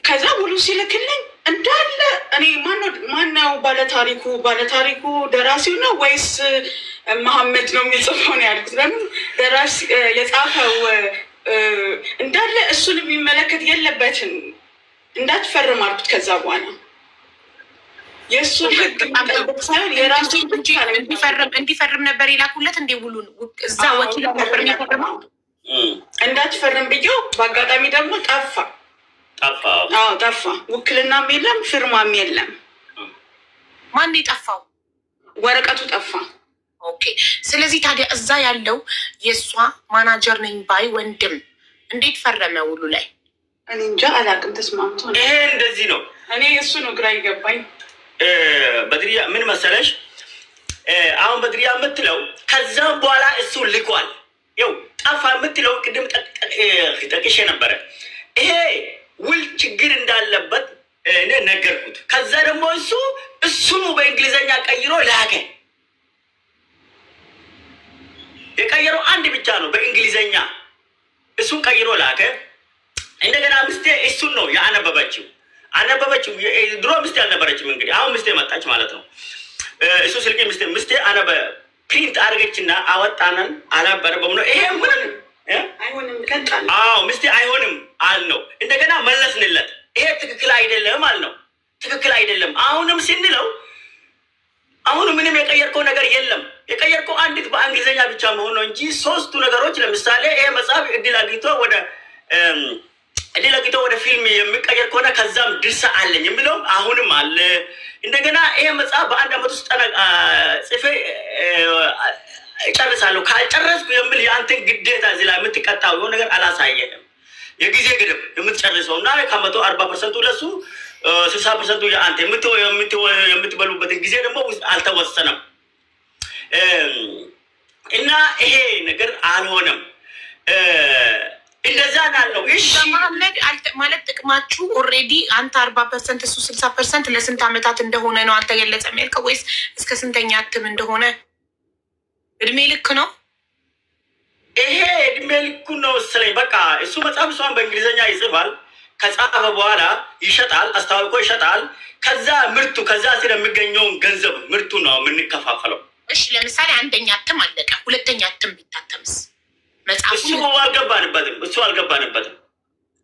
C: ከዛ ሙሉ ሲልክልኝ እንዳለ እኔ ማነው ባለታሪኩ ደራሲው ነው ወይስ መሐመድ ነው የሚጽፈው ነው ያልኩት። ለምን ደራሲ የጻፈው እንዳለ እሱን የሚመለከት የለበትም እንዳትፈርም አልኩት። ከዛ በኋላ የእሱን ህግ የሚጠብቅ ሳይሆን የራሱ
B: እንዲፈርም ነበር የላኩለት። እንደ ውሉን እዛ ወኪል ነበር የሚፈርመው
C: እንዳትፈርም ብዬው፣ በአጋጣሚ ደግሞ ጠፋ። ጠፋ። ውክልናም የለም ፊርማም የለም።
B: ማን የጠፋው?
C: ወረቀቱ ጠፋ።
B: ኦኬ። ስለዚህ ታዲያ እዛ ያለው የእሷ ማናጀር ነኝ ባይ ወንድም እንዴት ፈረመ ውሉ ላይ?
C: እኔ እንጃ አላውቅም። ተስማምቶ ነው።
A: ይሄ እንደዚህ ነው።
C: እኔ እሱ ነው ግራ ይገባኝ።
A: በድሪያ ምን መሰለሽ፣ አሁን በድሪያ የምትለው ከዛም በኋላ እሱ ልኳል። ይኸው ጠፋ የምትለው ቅድም ጠቅሼ ነበረ። ይሄ ውል ችግር እንዳለበት እኔ ነገርኩት። ከዛ ደግሞ እሱኑ በእንግሊዝኛ ቀይሮ ላከ። የቀየረው አንድ ብቻ ነው በእንግሊዝኛ፣ እሱን ቀይሮ ላከ። እንደገና ምስቴ እሱን ነው ያነበበችው። ድሮ ምስቴ አልነበረችም፣ እንግዲህ አሁን ምስቴ መጣች ማለት ነው። እሱ ስልክ ምስቴ አነበ ፕሪንት አድርገችና አወጣነን አላበረበም ነው ይሄ ምን
C: አይሆንም።
A: ምስቴ አይሆንም አልነው። እንደገና መለስንለት። ይሄ ትክክል አይደለም አልነው። ትክክል አይደለም አሁንም ስንለው አሁን ምንም የቀየርከው ነገር የለም። የቀየርከው አንዲት በእንግሊዝኛ ብቻ መሆን ነው እንጂ ሶስቱ ነገሮች ለምሳሌ ይሄ መጽሐፍ እድል አግኝቶ ወደ ፊልም የሚቀየር ከሆነ ከዛም ድርሳ አለኝ የሚለውም አሁንም አለ። እንደገና ይሄ መጽሐፍ በአንድ ዓመት ውስጥ ጽፌ እጨርሳለሁ ካልጨረስኩ የሚል የአንተን ግዴታ እዚህ ላይ የምትቀጣው የሆነ ነገር አላሳየንም። የጊዜ ግድብ የምትጨርሰው እና ከ140% ለሱ 60% የአንተ የምትበሉበትን ጊዜ ደግሞ አልተወሰነም እና ይሄ ነገር አልሆነም። እንደዛ ናለው። እሺ
B: መሐመድ ማለት ጥቅማችሁ ኦልሬዲ አንተ 40% እሱ 60% ለስንት ዓመታት እንደሆነ ነው አንተ ገለጸ የሚልከው ወይስ እስከ ስንተኛ እትም እንደሆነ? እድሜ ልክ ነው
A: ይሄ እድሜ ልኩ ነው መሰለኝ። በቃ እሱ መጽሐፍ እሷን በእንግሊዝኛ ይጽፋል። ከጻፈ በኋላ ይሸጣል፣ አስታውቆ ይሸጣል። ከዛ ስለ የሚገኘውን ገንዘብ ምርቱ ነው የምንከፋፈለው።
B: እሺ ለምሳሌ አንደኛ እትም አለቀ፣ ሁለተኛ እትም ቢታተምስ?
A: እሱ አልገባንበትም።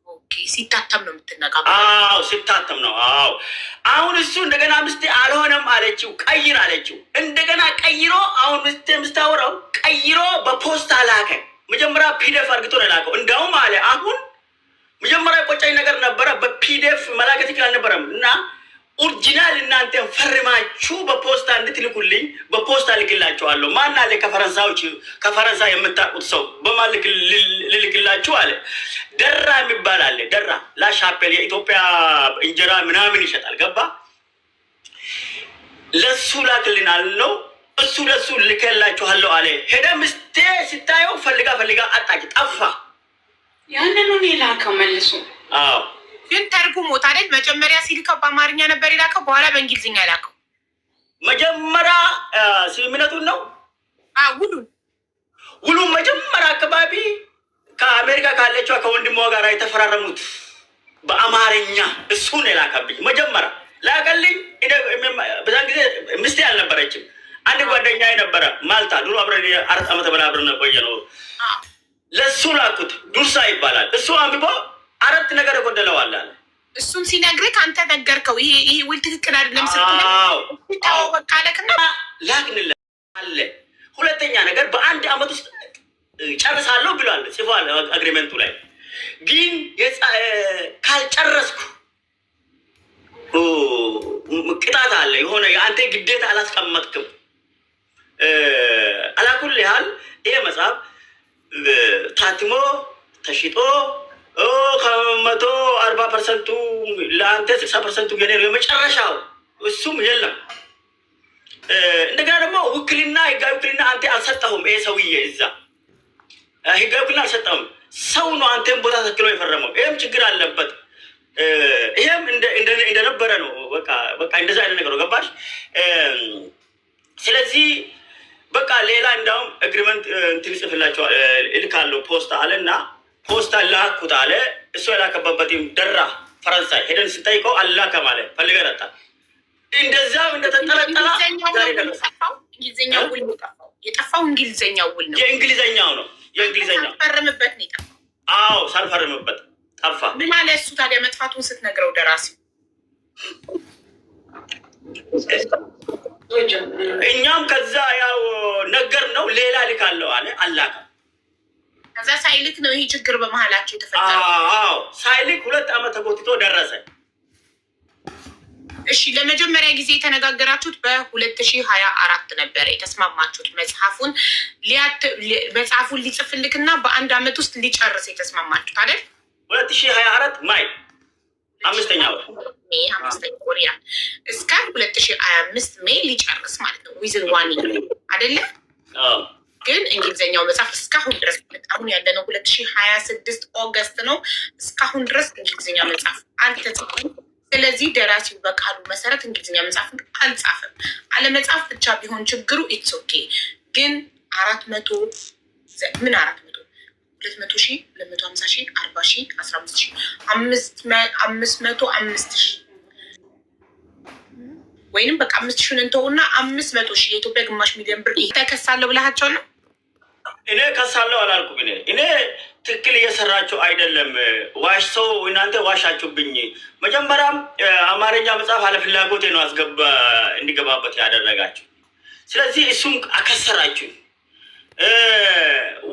B: ኦኬ ሲታተም ነው የምትነጋገረው?
A: አዎ ሲታተም ነው። አዎ አሁን እሱ እንደገና ምስቴ አልሆነም አለችው፣ ቀይር አለችው። እንደገና ቀይሮ አሁን ምስቴ ምስታወራው ቀይሮ በፖስታ ላከ። መጀመሪያ ፒዲኤፍ አርግቶ ነው ላከው። እንዳውም አለ አሁን መጀመሪያ የቆጨኝ ነገር ነበረ፣ በፒዲኤፍ መላክ ትክክል አልነበረም እና ኦሪጂናል እናንተን ፈርማችሁ በፖስታ እንድትልኩልኝ በፖስታ ልክላችኋለሁ። ማን አለ ከፈረንሳይ የምታውቁት ሰው በማን ልልክላችሁ አለ። ደራ የሚባል አለ። ደራ ላሻፔል የኢትዮጵያ እንጀራ ምናምን ይሸጣል። ገባ ለሱ ላክልን አልነው። እሱ ለሱ ልከላችኋለሁ አለ። ሄደ ምስቴ ስታየው ፈልጋ አጣች፣ ጠፋ።
C: ያንን ነው የላከው መልሶ።
A: አዎ
B: ግን ተርጉሞት አይደል? መጀመሪያ ሲልከው በአማርኛ ነበር የላከው፣ በኋላ በእንግሊዝኛ ላከው።
A: መጀመሪያ ስምምነቱን ነው ውሉን መጀመሪያ አካባቢ ከአሜሪካ ካለችው ከወንድሟ ጋር የተፈራረሙት በአማርኛ እሱን የላከብኝ መጀመሪያ ላከልኝ። በዛን ጊዜ ምስቴ አልነበረችም። አንድ ጓደኛ ነበረ ማልታ፣ ድሮ አብረን 4 ዓመት በላይ አብረን ቆየ ነው። ለሱ ላኩት። ዱርሳ ይባላል። እሱ አንብቦ 4 ነገር ጎደለዋል አለ።
B: እሱን ሲነግርህ አንተ ነገርከው ይሄ ውል ትክክል አይደለም ስትለው በቃለክና
A: ላክንልህ አለ። ሁለተኛ ነገር በ1 ዓመት ውስጥ ጨርሳለሁ ብሏል፣ ጽፏል አግሪመንቱ ላይ። ግን ካልጨረስኩ ቅጣት አለ። የሆነ የአንተ ግዴታ አላስቀመጥክም። አላኩል ያህል ይሄ መጽሐፍ ታትሞ ተሽጦ 140% ለአንተ 60% ገኔ ነው የመጨረሻው። እሱም የለም። እንደገና ደግሞ ውክልና ህጋዊ ውክልና አንተ አልሰጠሁም። ይሄ ሰውዬ እዛ ህጋዊ ውክልና አልሰጠሁም። ሰው ነው አንተን ቦታ ተክሎ የፈረመው። ይሄም ችግር አለበት። ይሄም እንደነበረ ነው። በቃ እንደዛ አይነት ነገር ነው። ገባሽ? ስለዚህ በቃ ሌላ እንዳውም አግሪመንት እንትን ጽፍላቸው እልካለሁ ፖስታ አለና ፖስታ ላኩት አለ። እሱ የላከበበትም ደራ ፈረንሳይ ሄደን ስንጠይቀው አላከም አለ። ፈልገህ ጠጣ። እንደዛው እንደተጠረጠራ ዛሬ ደረሰ።
B: እንግሊዝኛው ውል ነው የጠፋው። እንግሊዝኛው ውል ነው።
A: የእንግሊዝኛው ነው። የእንግሊዝኛው
B: ፈርምበት ነው የጠፋው።
A: አዎ ሳልፈርምበት ጠፋ።
B: ምን ማለት እሱ ታዲያ መጥፋቱን ስትነግረው ደራሲ
A: እኛም ከዛ ያው ነገር ነው ሌላ ልካለው አለ አላካ።
B: ከዛ ሳይልክ ነው ይሄ ችግር በመሀላቸው የተፈጠረው።
A: አዎ ሳይልክ 2 ዓመት ተጎትቶ ደረሰ።
B: እሺ ለመጀመሪያ ጊዜ የተነጋገራችሁት በ2024 ነበረ የተስማማችሁት መጽሐፉን ሊጽፍልክና በ1 ዓመት ውስጥ ሊጨርስ የተስማማችሁት አይደል?
A: 2024 ማይ 5ኛ
B: ወር ያ እስከ 2025 ሜይ ሊጨርስ ማለት ነው። ዊዝን 1 ይር አይደለ? ግን እንግሊዝኛው መጽሐፍ እስካሁን ድረስ አሁን ያለነው 2026 ኦገስት ነው። እስካሁን ድረስ እንግሊዝኛ መጽሐፍ አልተጻፈም። ስለዚህ ደራሲው በቃሉ መሰረት እንግሊዝኛ መጽሐፍን አልጻፈም። አለመጽሐፍ ብቻ ቢሆን ችግሩ ኢትስ ኦኬ። ግን 400 ምን 400 200,000 250,000 40,000 15,000 505,000 ወይንም በቃ 5,000 እንተውና 500,000 የኢትዮጵያ ግማሽ ሚሊዮን ብር ተከሳለሁ ብለሃቸው ነው?
A: እኔ ከሳለሁ አላልኩም። እኔ ትክክል እየሰራችሁ አይደለም። ዋሽተው እናንተ ዋሻችሁብኝ። መጀመሪያም አማርኛ መጽሐፍ አለፍላጎቴ ነው እንዲገባበት ያደረጋችሁ። ስለዚህ እሱም አከሰራችሁ።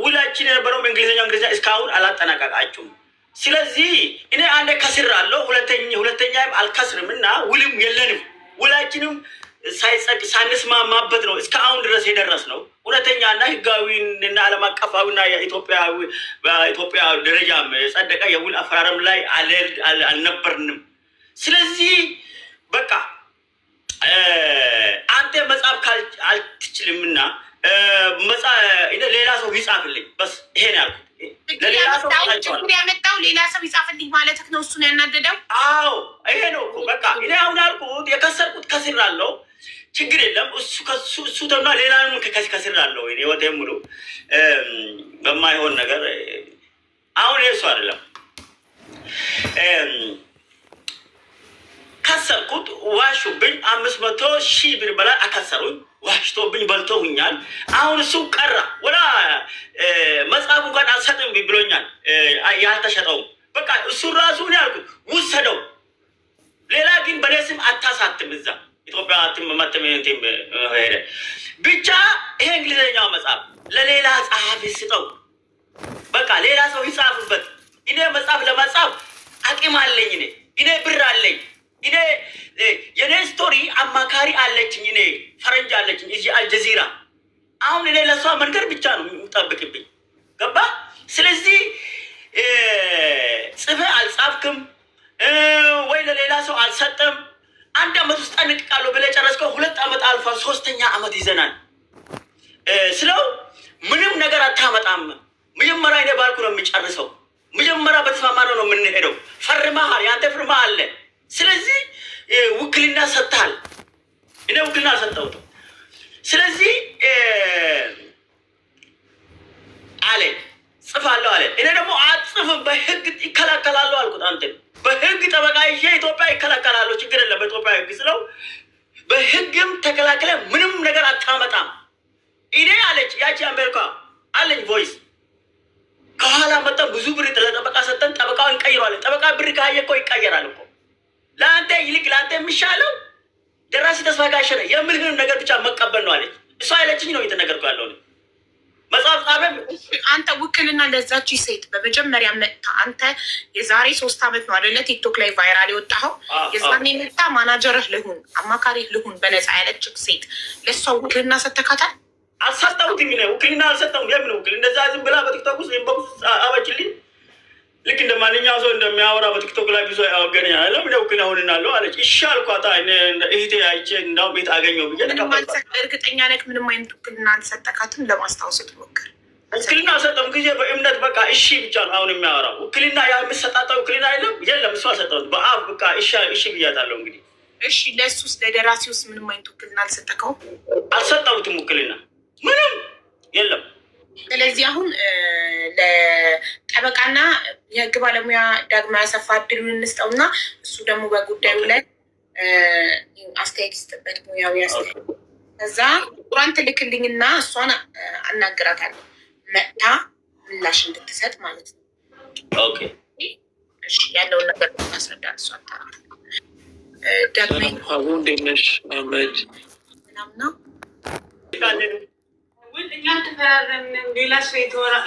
A: ውላችን የነበረው እንግሊዝኛ እስካሁን አላጠናቀቃችሁም። ስለዚህ እኔ አንዴ ከስራለሁ፣ ሁለተኛም አልከስርም እና ውልም የለንም። ውላችንም ሳይጸድ ሳንስማማበት ነው እስካሁን ድረስ የደረስ ነው። እውነተኛ እና ህጋዊ እና ዓለም አቀፋዊ እና በኢትዮጵያ ደረጃም የጸደቀ የውል አፈራረም ላይ አልነበርንም። ስለዚህ በቃ አንተ መጽሐፍ አልትችልምና ሌላ ሰው ይጻፍልኝ። በስ ይሄን ያልኩት
B: ያመጣው ሌላ ሰው ይጻፍልኝ ማለት ነው። እሱን ያናደደው
A: አዎ ይሄ ነው እኮ በቃ እኔ አሁን ያልኩት የከሰርኩት ከስራለሁ፣ ችግር የለም። እሱ ተና ሌላንም ከስራለሁ ወይ ወደ ሙሉ በማይሆን ነገር አሁን የሱ አይደለም ከሰርኩት። ዋሹብኝ 500,000 ብር በላይ አከሰሩኝ። ዋሽቶብኝ በልቶኛል። አሁን እሱ ቀራ ወላ መጽሐፉ እንኳን አልሰጥም ብሎኛል። ያልተሸጠውም በቃ እሱ ራሱ ነው ያልኩት ውሰደው። ሌላ ግን በኔ ስም አታሳትም። እዛ ኢትዮጵያ ማተሚያንቲም ሄደ ብቻ ይሄ እንግሊዝኛው መጽሐፍ ለሌላ ጸሐፊ ስጠው። በቃ ሌላ ሰው ይጻፍበት። እኔ መጽሐፍ ለመጻፍ አቅም አለኝ። እኔ ብር አለኝ። እኔ የኔ ስቶሪ አማካሪ አለችኝ። እኔ ፈረንጅ አለችኝ እዚህ አልጀዚራ። አሁን እኔ ለሷ መንገድ ብቻ ነው የሚጠብቅብኝ። ገባ? ስለዚህ ጽፈ አልጻፍክም ወይ ለሌላ ሰው አልሰጠም። 1 ዓመት ውስጥ ጠንቅቃለሁ ብለህ ጨረስከው። 2 ዓመት አልፋ 3ኛ ዓመት ይዘናል ስለው ምንም ነገር አታመጣም። መጀመሪያ እኔ ባልኩ ነው የሚጨርሰው። መጀመሪያ በተስማማነው ነው የምንሄደው። ፈርመሃል፣ ያንተ ፍርማ አለ። ስለዚህ ውክልና ሰጥተሃል። እኔ ውክልና አልሰጠሁትም። ስለዚህ አለ ጽፋለሁ አለ። እኔ ደግሞ አጽፍም በህግ ይከላከላሉ አልኩት። አንተ በህግ ጠበቃ ይዤ ኢትዮጵያ ይከላከላሉ፣ ችግር የለም በኢትዮጵያ ህግ ስለው በህግም ተከላክለ ምንም ነገር አታመጣም። እኔ አለች ያቺ አሜሪካ አለኝ ቮይስ ከኋላ መጣን ብዙ ብር ለጠበቃ ሰጠን። ጠበቃውን እንቀይረዋለን። ጠበቃ ብር ካየ እኮ ይቀየራል እኮ። ለአንተ ይልቅ ለአንተ የሚሻለው ደራሲ ተስፋ ጋሸነ የምልህንም ነገር ብቻ መቀበል ነው አለች። እሷ ያለችኝ ነው እየተነገርኩ ያለው መጽሐፍ ጻፈ።
B: አንተ ውክልና ለዛች ሴት በመጀመሪያ መጣ። አንተ የዛሬ 3 ዓመት ነው አይደለ ቲክቶክ ላይ ቫይራል የወጣኸው? የዛኔ መጣ ማናጀርህ ልሁን አማካሪህ ልሁን በነፃ ያለችህ ሴት ለእሷ ውክልና ሰተካታል?
A: አልሰጠሁትም። ውክልና አልሰጠሁም። የምን ውክል እንደዛ ዝም ብላ በቲክቶክ ውስጥ ኢንቦክስ አበችልኝ። ልክ እንደ ማንኛውም ሰው እንደሚያወራ በቲክቶክ ላይ ብዙ ያወገነኝ አለም ውክልና ሆንናለሁ አለች። እሺ አልኳት። እህቴ አይቼ እንዳው ቤት አገኘው ብዬ
B: እርግጠኛ ነህ? ምንም አይነት ውክልና አልሰጠካትም? ለማስታወስ ትሞክር።
A: ውክልና አልሰጠሁም ጊዜ በእምነት በቃ እሺ ብቻ ነው አሁን የሚያወራው። ውክልና ያ የምሰጣጣው ውክልና የለም እሱ አልሰጠሁት። በአፍ በቃ እሺ ብያታለሁ። እንግዲህ
B: እሺ ለእሱስ ለደራሲውስ ምንም አይነት ውክልና አልሰጠከውም?
A: አልሰጠሁትም። ውክልና ምንም የለም።
B: ስለዚህ አሁን ለጠበቃና የህግ ባለሙያ ዳግማዊ አሰፋ እድሉን እንስጠውና እሱ ደግሞ በጉዳዩ ላይ አስተያየት ይስጥበት፣ ሙያዊ አስተያየት። ከዛ ቁራን ትልክልኝና እሷን አናግራታለሁ መጥታ ምላሽ እንድትሰጥ ማለት ነው።
A: ኦኬ
B: ያለውን ነገር ማስረዳ እሷ ደግሞ
D: ሀቡ እንዴት ነሽ? አህመድ
B: ምናምና
C: እኛ ተፈራረምን፣ ሌላ ሰው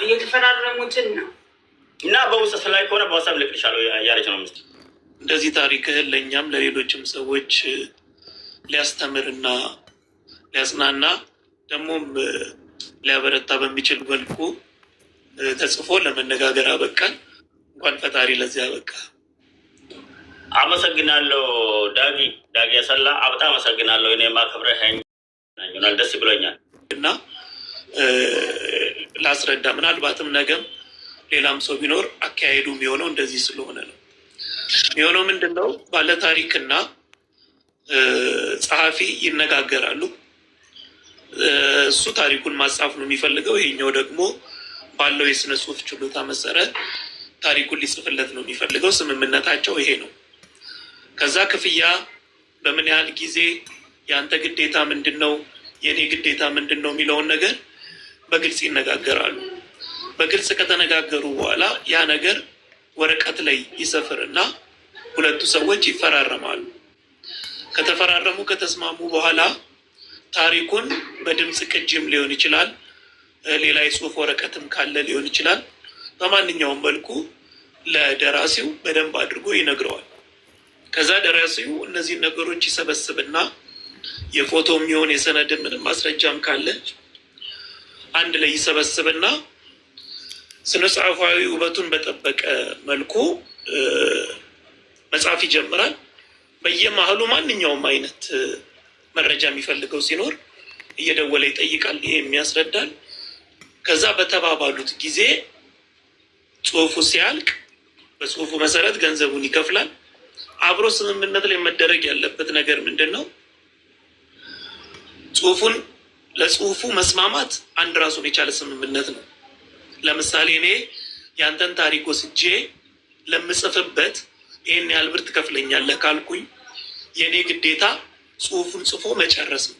C: የተፈራረሙትን ነው
A: እና በውስጥ ላይ ከሆነ በዋሳብ ልክልሻለሁ እያለች ነው ምስ
D: እንደዚህ ታሪክህን ለእኛም ለሌሎችም ሰዎች ሊያስተምርና ሊያጽናና ደግሞም ሊያበረታ በሚችል መልኩ ተጽፎ ለመነጋገር አበቃን። እንኳን ፈጣሪ ለዚያ አበቃ።
A: አመሰግናለሁ። ዳጊ ያሰላ በጣም አመሰግናለሁ። እኔ ማከብረኸኝ ናኛል ደስ ብሎኛል።
D: እና ላስረዳ ምናልባትም ነገም ሌላም ሰው ቢኖር አካሄዱ የሚሆነው እንደዚህ ስለሆነ ነው። የሚሆነው ምንድን ነው? ባለታሪክና ጸሐፊ ይነጋገራሉ። እሱ ታሪኩን ማጻፍ ነው የሚፈልገው፣ ይሄኛው ደግሞ ባለው የስነ ጽሁፍ ችሎታ መሰረት ታሪኩን ሊጽፍለት ነው የሚፈልገው። ስምምነታቸው ይሄ ነው። ከዛ ክፍያ በምን ያህል ጊዜ፣ የአንተ ግዴታ ምንድን ነው፣ የእኔ ግዴታ ምንድን ነው የሚለውን ነገር በግልጽ ይነጋገራሉ። በግልጽ ከተነጋገሩ በኋላ ያ ነገር ወረቀት ላይ ይሰፍርና ሁለቱ ሰዎች ይፈራረማሉ። ከተፈራረሙ ከተስማሙ በኋላ ታሪኩን በድምፅ ቅጅም ሊሆን ይችላል፣ ሌላ የጽሁፍ ወረቀትም ካለ ሊሆን ይችላል። በማንኛውም መልኩ ለደራሲው በደንብ አድርጎ ይነግረዋል። ከዛ ደራሲው እነዚህን ነገሮች ይሰበስብና የፎቶ የሚሆን የሰነድ ምንም ማስረጃም ካለ አንድ ላይ ይሰበስብና ስነ ጽሑፋዊ ውበቱን በጠበቀ መልኩ መጽሐፍ ይጀምራል። በየመሀሉ ማንኛውም አይነት መረጃ የሚፈልገው ሲኖር እየደወለ ይጠይቃል። ይሄም ያስረዳል። ከዛ በተባባሉት ጊዜ ጽሁፉ ሲያልቅ በጽሁፉ መሰረት ገንዘቡን ይከፍላል። አብሮ ስምምነት ላይ መደረግ ያለበት ነገር ምንድን ነው? ጽሁፉን ለጽሁፉ መስማማት አንድ ራሱን የቻለ ስምምነት ነው። ለምሳሌ እኔ ያንተን ታሪክ ወስጄ ለምጽፍበት ይህን ያህል ብር ትከፍለኛለህ ካልኩኝ የእኔ ግዴታ ጽሁፉን ጽፎ መጨረስ ነው።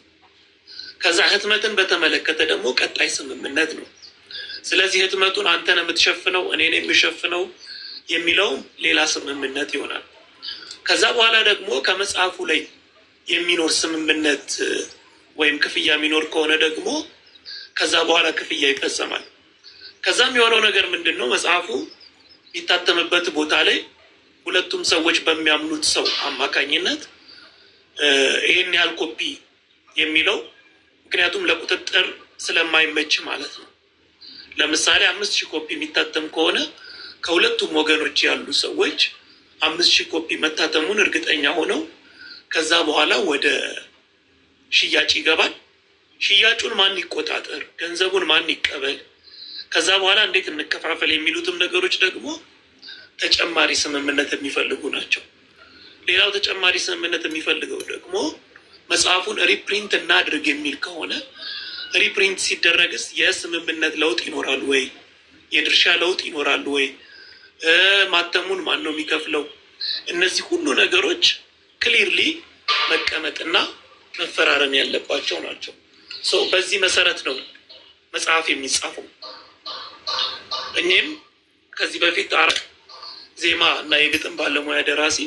D: ከዛ ህትመትን በተመለከተ ደግሞ ቀጣይ ስምምነት ነው። ስለዚህ ህትመቱን አንተን የምትሸፍነው እኔን የሚሸፍነው የሚለውም ሌላ ስምምነት ይሆናል። ከዛ በኋላ ደግሞ ከመጽሐፉ ላይ የሚኖር ስምምነት ወይም ክፍያ የሚኖር ከሆነ ደግሞ ከዛ በኋላ ክፍያ ይፈጸማል። ከዛም የሆነው ነገር ምንድን ነው? መጽሐፉ የሚታተምበት ቦታ ላይ ሁለቱም ሰዎች በሚያምኑት ሰው አማካኝነት ይህን ያህል ኮፒ የሚለው ምክንያቱም ለቁጥጥር ስለማይመች ማለት ነው። ለምሳሌ 5000 ኮፒ የሚታተም ከሆነ ከሁለቱም ወገኖች ያሉ ሰዎች 5000 ኮፒ መታተሙን እርግጠኛ ሆነው ከዛ በኋላ ወደ ሽያጭ ይገባል። ሽያጩን ማን ይቆጣጠር፣ ገንዘቡን ማን ይቀበል፣ ከዛ በኋላ እንዴት እንከፋፈል የሚሉትም ነገሮች ደግሞ ተጨማሪ ስምምነት የሚፈልጉ ናቸው። ሌላው ተጨማሪ ስምምነት የሚፈልገው ደግሞ መጽሐፉን ሪፕሪንት እናድርግ የሚል ከሆነ ሪፕሪንት ሲደረግስ የስምምነት ለውጥ ይኖራል ወይ? የድርሻ ለውጥ ይኖራል ወይ? ማተሙን ማን ነው የሚከፍለው? እነዚህ ሁሉ ነገሮች ክሊርሊ መቀመጥና መፈራረም ያለባቸው ናቸው። በዚህ መሰረት ነው መጽሐፍ የሚጻፈው። እኔም ከዚህ በፊት ዜማ እና የግጥም ባለሙያ ደራሲ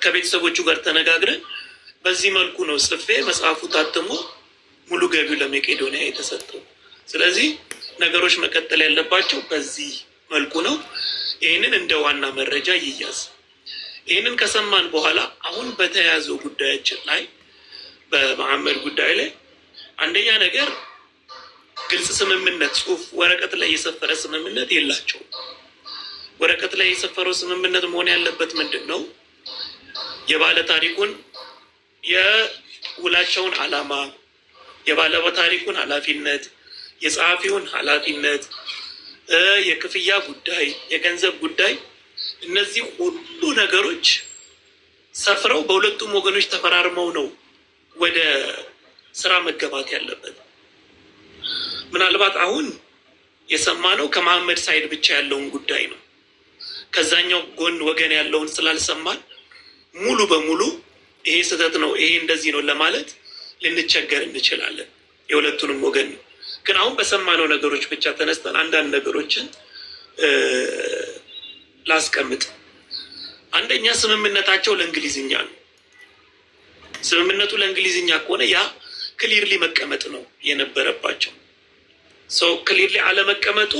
D: ከቤተሰቦቹ ጋር ተነጋግረን በዚህ መልኩ ነው ጽፌ መጽሐፉ ታትሞ ሙሉ ገቢው ለመቄዶንያ የተሰጠው። ስለዚህ ነገሮች መቀጠል ያለባቸው በዚህ መልኩ ነው። ይህንን እንደ ዋና መረጃ ይያዝ። ይህንን ከሰማን በኋላ አሁን በተያያዘው ጉዳያችን ላይ በመሐመድ ጉዳይ ላይ አንደኛ ነገር ግልጽ ስምምነት፣ ጽሁፍ ወረቀት ላይ የሰፈረ ስምምነት የላቸውም። ወረቀት ላይ የሰፈረው ስምምነት መሆን ያለበት ምንድን ነው? የባለ ታሪኩን የውላቸውን ዓላማ፣ የባለ ታሪኩን ኃላፊነት፣ የጸሐፊውን ኃላፊነት፣ የክፍያ ጉዳይ፣ የገንዘብ ጉዳይ፣ እነዚህ ሁሉ ነገሮች ሰፍረው በሁለቱም ወገኖች ተፈራርመው ነው ወደ ስራ መገባት ያለበት። ምናልባት አሁን የሰማነው ከመሐመድ ሳይድ ብቻ ያለውን ጉዳይ ነው። ከዛኛው ጎን ወገን ያለውን ስላልሰማን ሙሉ በሙሉ ይሄ ስህተት ነው፣ ይሄ እንደዚህ ነው ለማለት ልንቸገር እንችላለን። የሁለቱንም ወገን ነው። ግን አሁን በሰማነው ነገሮች ብቻ ተነስተን አንዳንድ ነገሮችን ላስቀምጥ። አንደኛ ስምምነታቸው ለእንግሊዝኛ ነው። ስምምነቱ ለእንግሊዝኛ ከሆነ ያ ክሊርሊ መቀመጥ ነው የነበረባቸው። ሰው ክሊርሊ አለመቀመጡ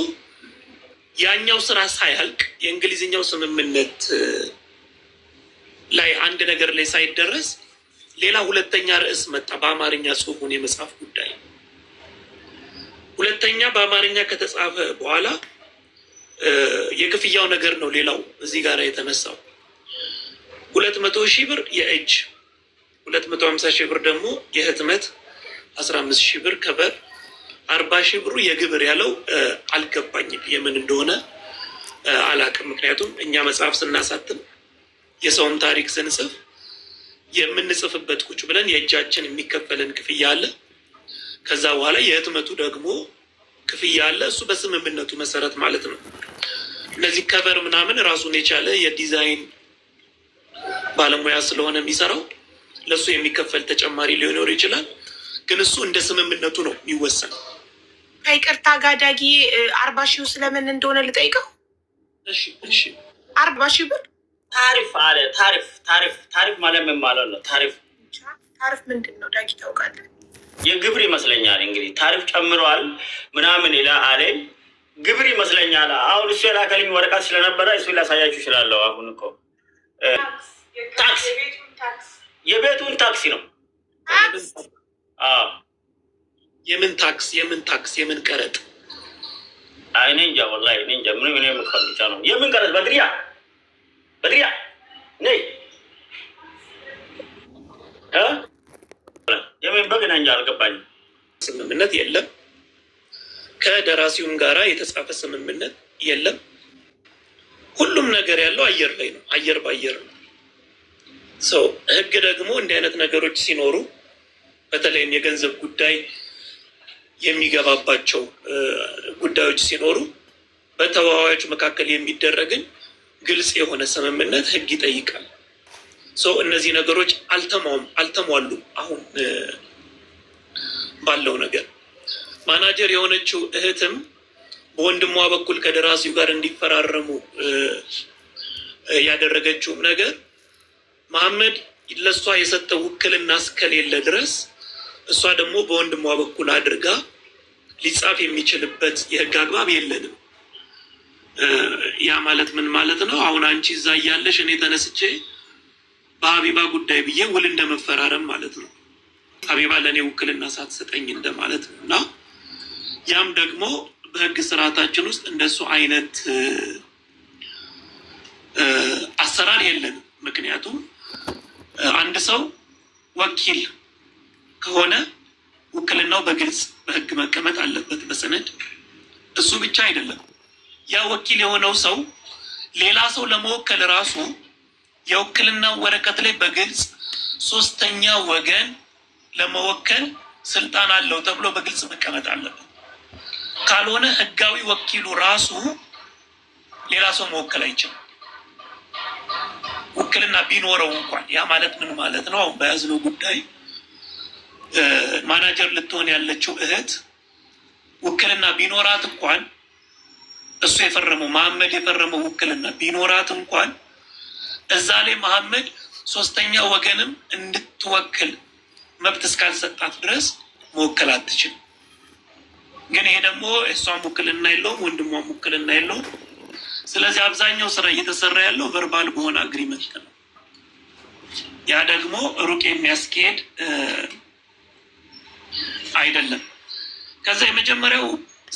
D: ያኛው ስራ ሳያልቅ የእንግሊዝኛው ስምምነት ላይ አንድ ነገር ላይ ሳይደረስ ሌላ ሁለተኛ ርዕስ መጣ፣ በአማርኛ ጽሁፉን የመጻፍ ጉዳይ። ሁለተኛ በአማርኛ ከተጻፈ በኋላ የክፍያው ነገር ነው ሌላው እዚህ ጋር የተነሳው 200,000 ብር የእጅ 250,000 ብር ደግሞ የህትመት 15,000 ብር ከበር 40,000 ብሩ የግብር ያለው አልገባኝም፣ የምን እንደሆነ አላውቅም። ምክንያቱም እኛ መጽሐፍ ስናሳትም የሰውም ታሪክ ስንጽፍ የምንጽፍበት ቁጭ ብለን የእጃችን የሚከፈለን ክፍያ አለ። ከዛ በኋላ የህትመቱ ደግሞ ክፍያ አለ። እሱ በስምምነቱ መሰረት ማለት ነው። እነዚህ ከበር ምናምን ራሱን የቻለ የዲዛይን ባለሙያ ስለሆነ የሚሰራው ለእሱ የሚከፈል ተጨማሪ ሊኖር ይችላል። ግን እሱ እንደ ስምምነቱ ነው የሚወሰነው።
B: ከይቅርታ ጋር ዳጊ 40,000 ስለምን እንደሆነ ልጠይቀው።
D: እሺ
B: 40,000 ብር
A: ታሪፍ አለ። ታሪፍ ማለት ምን ማለት ነው? ታሪፍ
B: ምንድን ነው ዳጊ ታውቃለህ?
A: የግብር ይመስለኛል። እንግዲህ ታሪፍ ጨምረዋል ምናምን ይላ አለ። ግብር ይመስለኛል። አሁን እሱ የላከልኝ ወረቀት ስለነበረ እሱ ላሳያችሁ እችላለሁ። አሁን እኮ ታክስ የቤቱን ታክሲ ነው።
D: የምን ታክስ የምን ቀረጥ?
A: እኔ እንጃ ወላሂ እኔ እንጃ። ምን እኔ የምከፍልቻ ነው። የምን ቀረጥ? በድሪያ ነይ የምን በግና እንጃ አልገባኝም።
D: ስምምነት የለም። ከደራሲውም ጋራ የተጻፈ ስምምነት የለም። ሁሉም ነገር ያለው አየር ላይ ነው። አየር ባየር ነው። ሰው ህግ ደግሞ እንዲህ አይነት ነገሮች ሲኖሩ በተለይም የገንዘብ ጉዳይ የሚገባባቸው ጉዳዮች ሲኖሩ በተዋዋዮች መካከል የሚደረግን ግልጽ የሆነ ስምምነት ህግ ይጠይቃል። ሰው እነዚህ ነገሮች አልተሟሉም። አሁን ባለው ነገር ማናጀር የሆነችው እህትም በወንድሟ በኩል ከደራሲው ጋር እንዲፈራረሙ ያደረገችውም ነገር መሐመድ ለእሷ የሰጠው ውክልና እስከሌለ ድረስ እሷ ደግሞ በወንድሟ በኩል አድርጋ ሊጻፍ የሚችልበት የህግ አግባብ የለንም። ያ ማለት ምን ማለት ነው? አሁን አንቺ እዛ እያለሽ እኔ ተነስቼ በሀቢባ ጉዳይ ብዬ ውል እንደመፈራረም ማለት ነው። ሀቢባ ለእኔ ውክልና ሳትሰጠኝ እንደማለት ነው። እና ያም ደግሞ በህግ ስርዓታችን ውስጥ እንደሱ አይነት አሰራር የለንም። ምክንያቱም አንድ ሰው ወኪል ከሆነ ውክልናው በግልጽ በህግ መቀመጥ አለበት በሰነድ። እሱ ብቻ አይደለም፣ ያ ወኪል የሆነው ሰው ሌላ ሰው ለመወከል ራሱ የውክልና ወረቀት ላይ በግልጽ ሶስተኛ ወገን ለመወከል ስልጣን አለው ተብሎ በግልጽ መቀመጥ አለበት። ካልሆነ ህጋዊ ወኪሉ ራሱ ሌላ ሰው መወከል አይችልም። ውክልና ቢኖረው እንኳን ያ ማለት ምን ማለት ነው? አሁን በያዝነው ጉዳይ ማናጀር ልትሆን ያለችው እህት ውክልና ቢኖራት እንኳን እሱ የፈረመው መሐመድ የፈረመው ውክልና ቢኖራት እንኳን እዛ ላይ መሐመድ ሶስተኛ ወገንም እንድትወክል መብት እስካልሰጣት ድረስ መወከል አትችልም። ግን ይሄ ደግሞ እሷም ውክልና የለውም፣ ወንድሟም ውክልና የለውም። ስለዚህ አብዛኛው ስራ እየተሰራ ያለው ቨርባል በሆነ አግሪመንት ነው። ያ ደግሞ ሩቅ የሚያስኬድ አይደለም። ከዛ የመጀመሪያው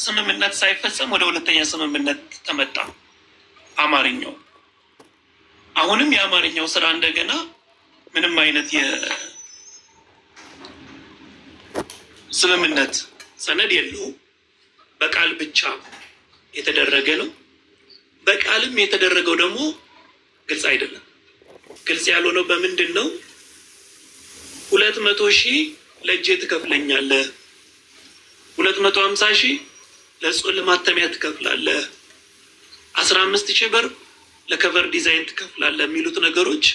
D: ስምምነት ሳይፈጸም ወደ ሁለተኛ ስምምነት ተመጣ። አማርኛው አሁንም የአማርኛው ስራ እንደገና ምንም አይነት የስምምነት ሰነድ የለውም። በቃል ብቻ የተደረገ ነው። በቃልም የተደረገው ደግሞ ግልጽ አይደለም። ግልጽ ያልሆነው በምንድን ነው? 200,000 ለእጄ ትከፍለኛለህ፣ 250,000 ለማተሚያ ትከፍላለህ፣ 15,000 ብር ለከቨር ዲዛይን ትከፍላለህ የሚሉት ነገሮች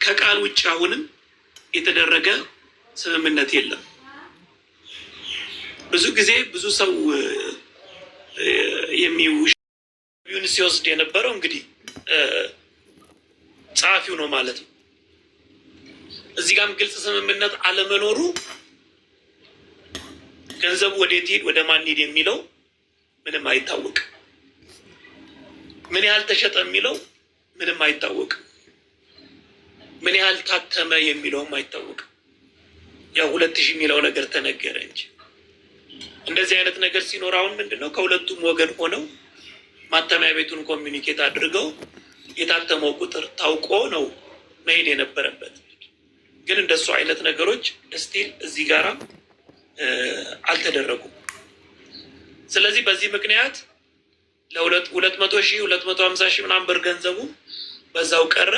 D: ከቃል ውጭ አሁንም የተደረገ ስምምነት የለም። ብዙ ጊዜ ብዙ ሰው የሚውሽ ሲወስድ የነበረው እንግዲህ ጸሐፊው ነው ማለት ነው። እዚህ ጋርም ግልጽ ስምምነት አለመኖሩ ገንዘቡ ወዴት ሄድ ወደ ማን ሄድ የሚለው ምንም አይታወቅም። ምን ያህል ተሸጠ የሚለው ምንም አይታወቅም። ምን ያህል ታተመ የሚለውም አይታወቅም። ያው 2000 የሚለው ነገር ተነገረ እንጂ እንደዚህ አይነት ነገር ሲኖር አሁን ምንድነው ከሁለቱም ወገን ሆነው ማተሚያ ቤቱን ኮሚኒኬት አድርገው የታተመው ቁጥር ታውቆ ነው መሄድ የነበረበት። ግን እንደሱ አይነት ነገሮች ስቲል እዚህ ጋራ አልተደረጉም። ስለዚህ በዚህ ምክንያት ለ200,000 250,000 ምናምን ብር ገንዘቡ በዛው ቀረ።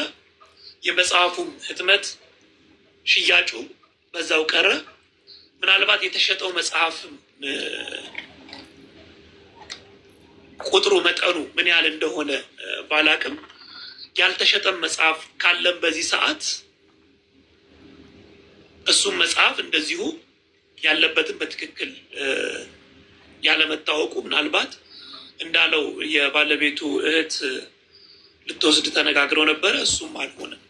D: የመጽሐፉም ህትመት ሽያጩ በዛው ቀረ። ምናልባት የተሸጠው መጽሐፍ ቁጥሩ መጠኑ ምን ያህል እንደሆነ ባላቅም ያልተሸጠም መጽሐፍ ካለም በዚህ ሰዓት እሱም መጽሐፍ እንደዚሁ ያለበትን በትክክል ያለመታወቁ ምናልባት እንዳለው የባለቤቱ እህት ልትወስድ ተነጋግረው ነበረ፣ እሱም አልሆነም።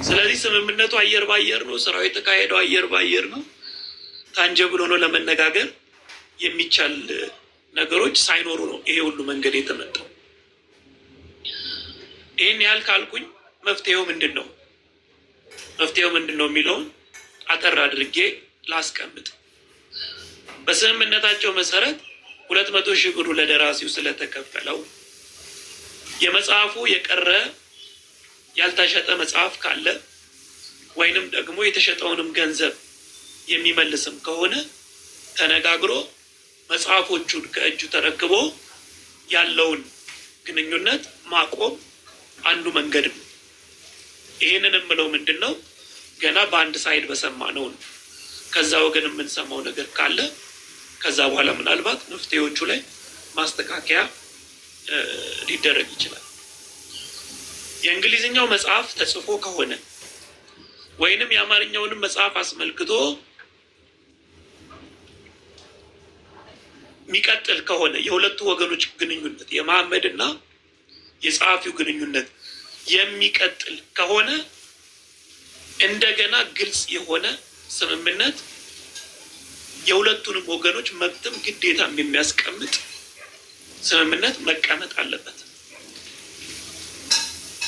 D: ስለዚህ ስምምነቱ አየር ባየር ነው። ስራው የተካሄደው አየር ባየር ነው። ታንጀብል ሆኖ ለመነጋገር የሚቻል ነገሮች ሳይኖሩ ነው ይሄ ሁሉ መንገድ የተመጣው። ይህን ያህል ካልኩኝ መፍትሄው ምንድን ነው? መፍትሄው ምንድን ነው የሚለውን አጠር አድርጌ ላስቀምጥ። በስምምነታቸው መሰረት 200,000 ብሩ ለደራሲው ስለተከፈለው የመጽሐፉ የቀረ ያልተሸጠ መጽሐፍ ካለ ወይንም ደግሞ የተሸጠውንም ገንዘብ የሚመልስም ከሆነ ተነጋግሮ መጽሐፎቹን ከእጁ ተረክቦ ያለውን ግንኙነት ማቆም አንዱ መንገድ ነው። ይህንን የምለው ምንድን ነው ገና በአንድ ሳይድ በሰማነው ነው። ከዛ ወገን የምንሰማው ነገር ካለ ከዛ በኋላ ምናልባት መፍትሄዎቹ ላይ ማስተካከያ ሊደረግ ይችላል። የእንግሊዝኛው መጽሐፍ ተጽፎ ከሆነ ወይንም የአማርኛውንም መጽሐፍ አስመልክቶ የሚቀጥል ከሆነ የሁለቱ ወገኖች ግንኙነት የመሐመድ እና የጸሐፊው ግንኙነት የሚቀጥል ከሆነ እንደገና ግልጽ የሆነ ስምምነት የሁለቱንም ወገኖች መብትም ግዴታም የሚያስቀምጥ ስምምነት መቀመጥ አለበት።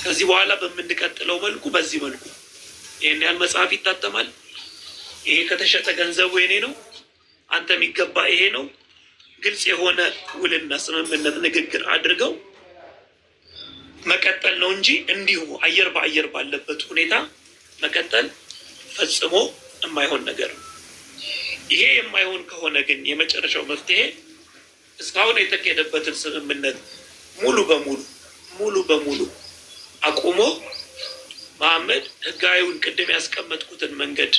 D: ከዚህ በኋላ በምንቀጥለው መልኩ በዚህ መልኩ ይሄን ያህል መጽሐፍ ይታተማል፣ ይሄ ከተሸጠ ገንዘቡ የኔ ነው፣ አንተ የሚገባ ይሄ ነው፣ ግልጽ የሆነ ውልና ስምምነት ንግግር አድርገው መቀጠል ነው እንጂ እንዲሁ አየር በአየር ባለበት ሁኔታ መቀጠል ፈጽሞ የማይሆን ነገር ነው። ይሄ የማይሆን ከሆነ ግን የመጨረሻው መፍትሄ እስካሁን የተካሄደበትን ስምምነት ሙሉ በሙሉ አቁሞ መሐመድ ህጋዊውን ቅድም ያስቀመጥኩትን መንገድ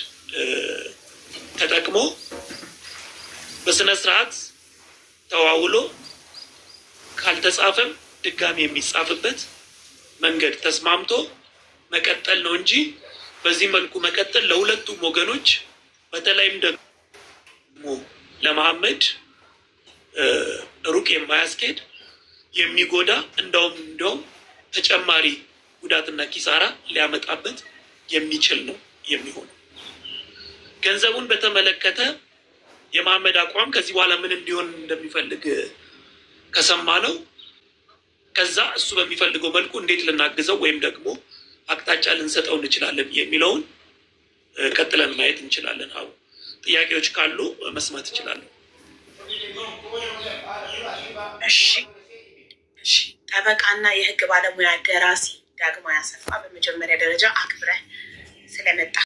D: ተጠቅሞ በስነ ስርዓት ተዋውሎ ካልተጻፈም ድጋሚ የሚጻፍበት መንገድ ተስማምቶ መቀጠል ነው እንጂ በዚህ መልኩ መቀጠል ለሁለቱም ወገኖች በተለይም ደግሞ ለመሐመድ ሩቅ የማያስኬድ የሚጎዳ እንደውም ተጨማሪ ጉዳትና ኪሳራ ሊያመጣበት የሚችል ነው የሚሆነው። ገንዘቡን በተመለከተ የመሐመድ አቋም ከዚህ በኋላ ምን እንዲሆን እንደሚፈልግ ከሰማ ነው ከዛ እሱ በሚፈልገው መልኩ እንዴት ልናግዘው ወይም ደግሞ አቅጣጫ ልንሰጠው እንችላለን የሚለውን ቀጥለን ማየት እንችላለን። አዎ ጥያቄዎች ካሉ መስማት እንችላለን።
B: እሺ ጠበቃና የህግ ባለሙያ ደራሲ ዳግማዊ አሰፋ፣ በመጀመሪያ ደረጃ አክብረህ ስለመጣ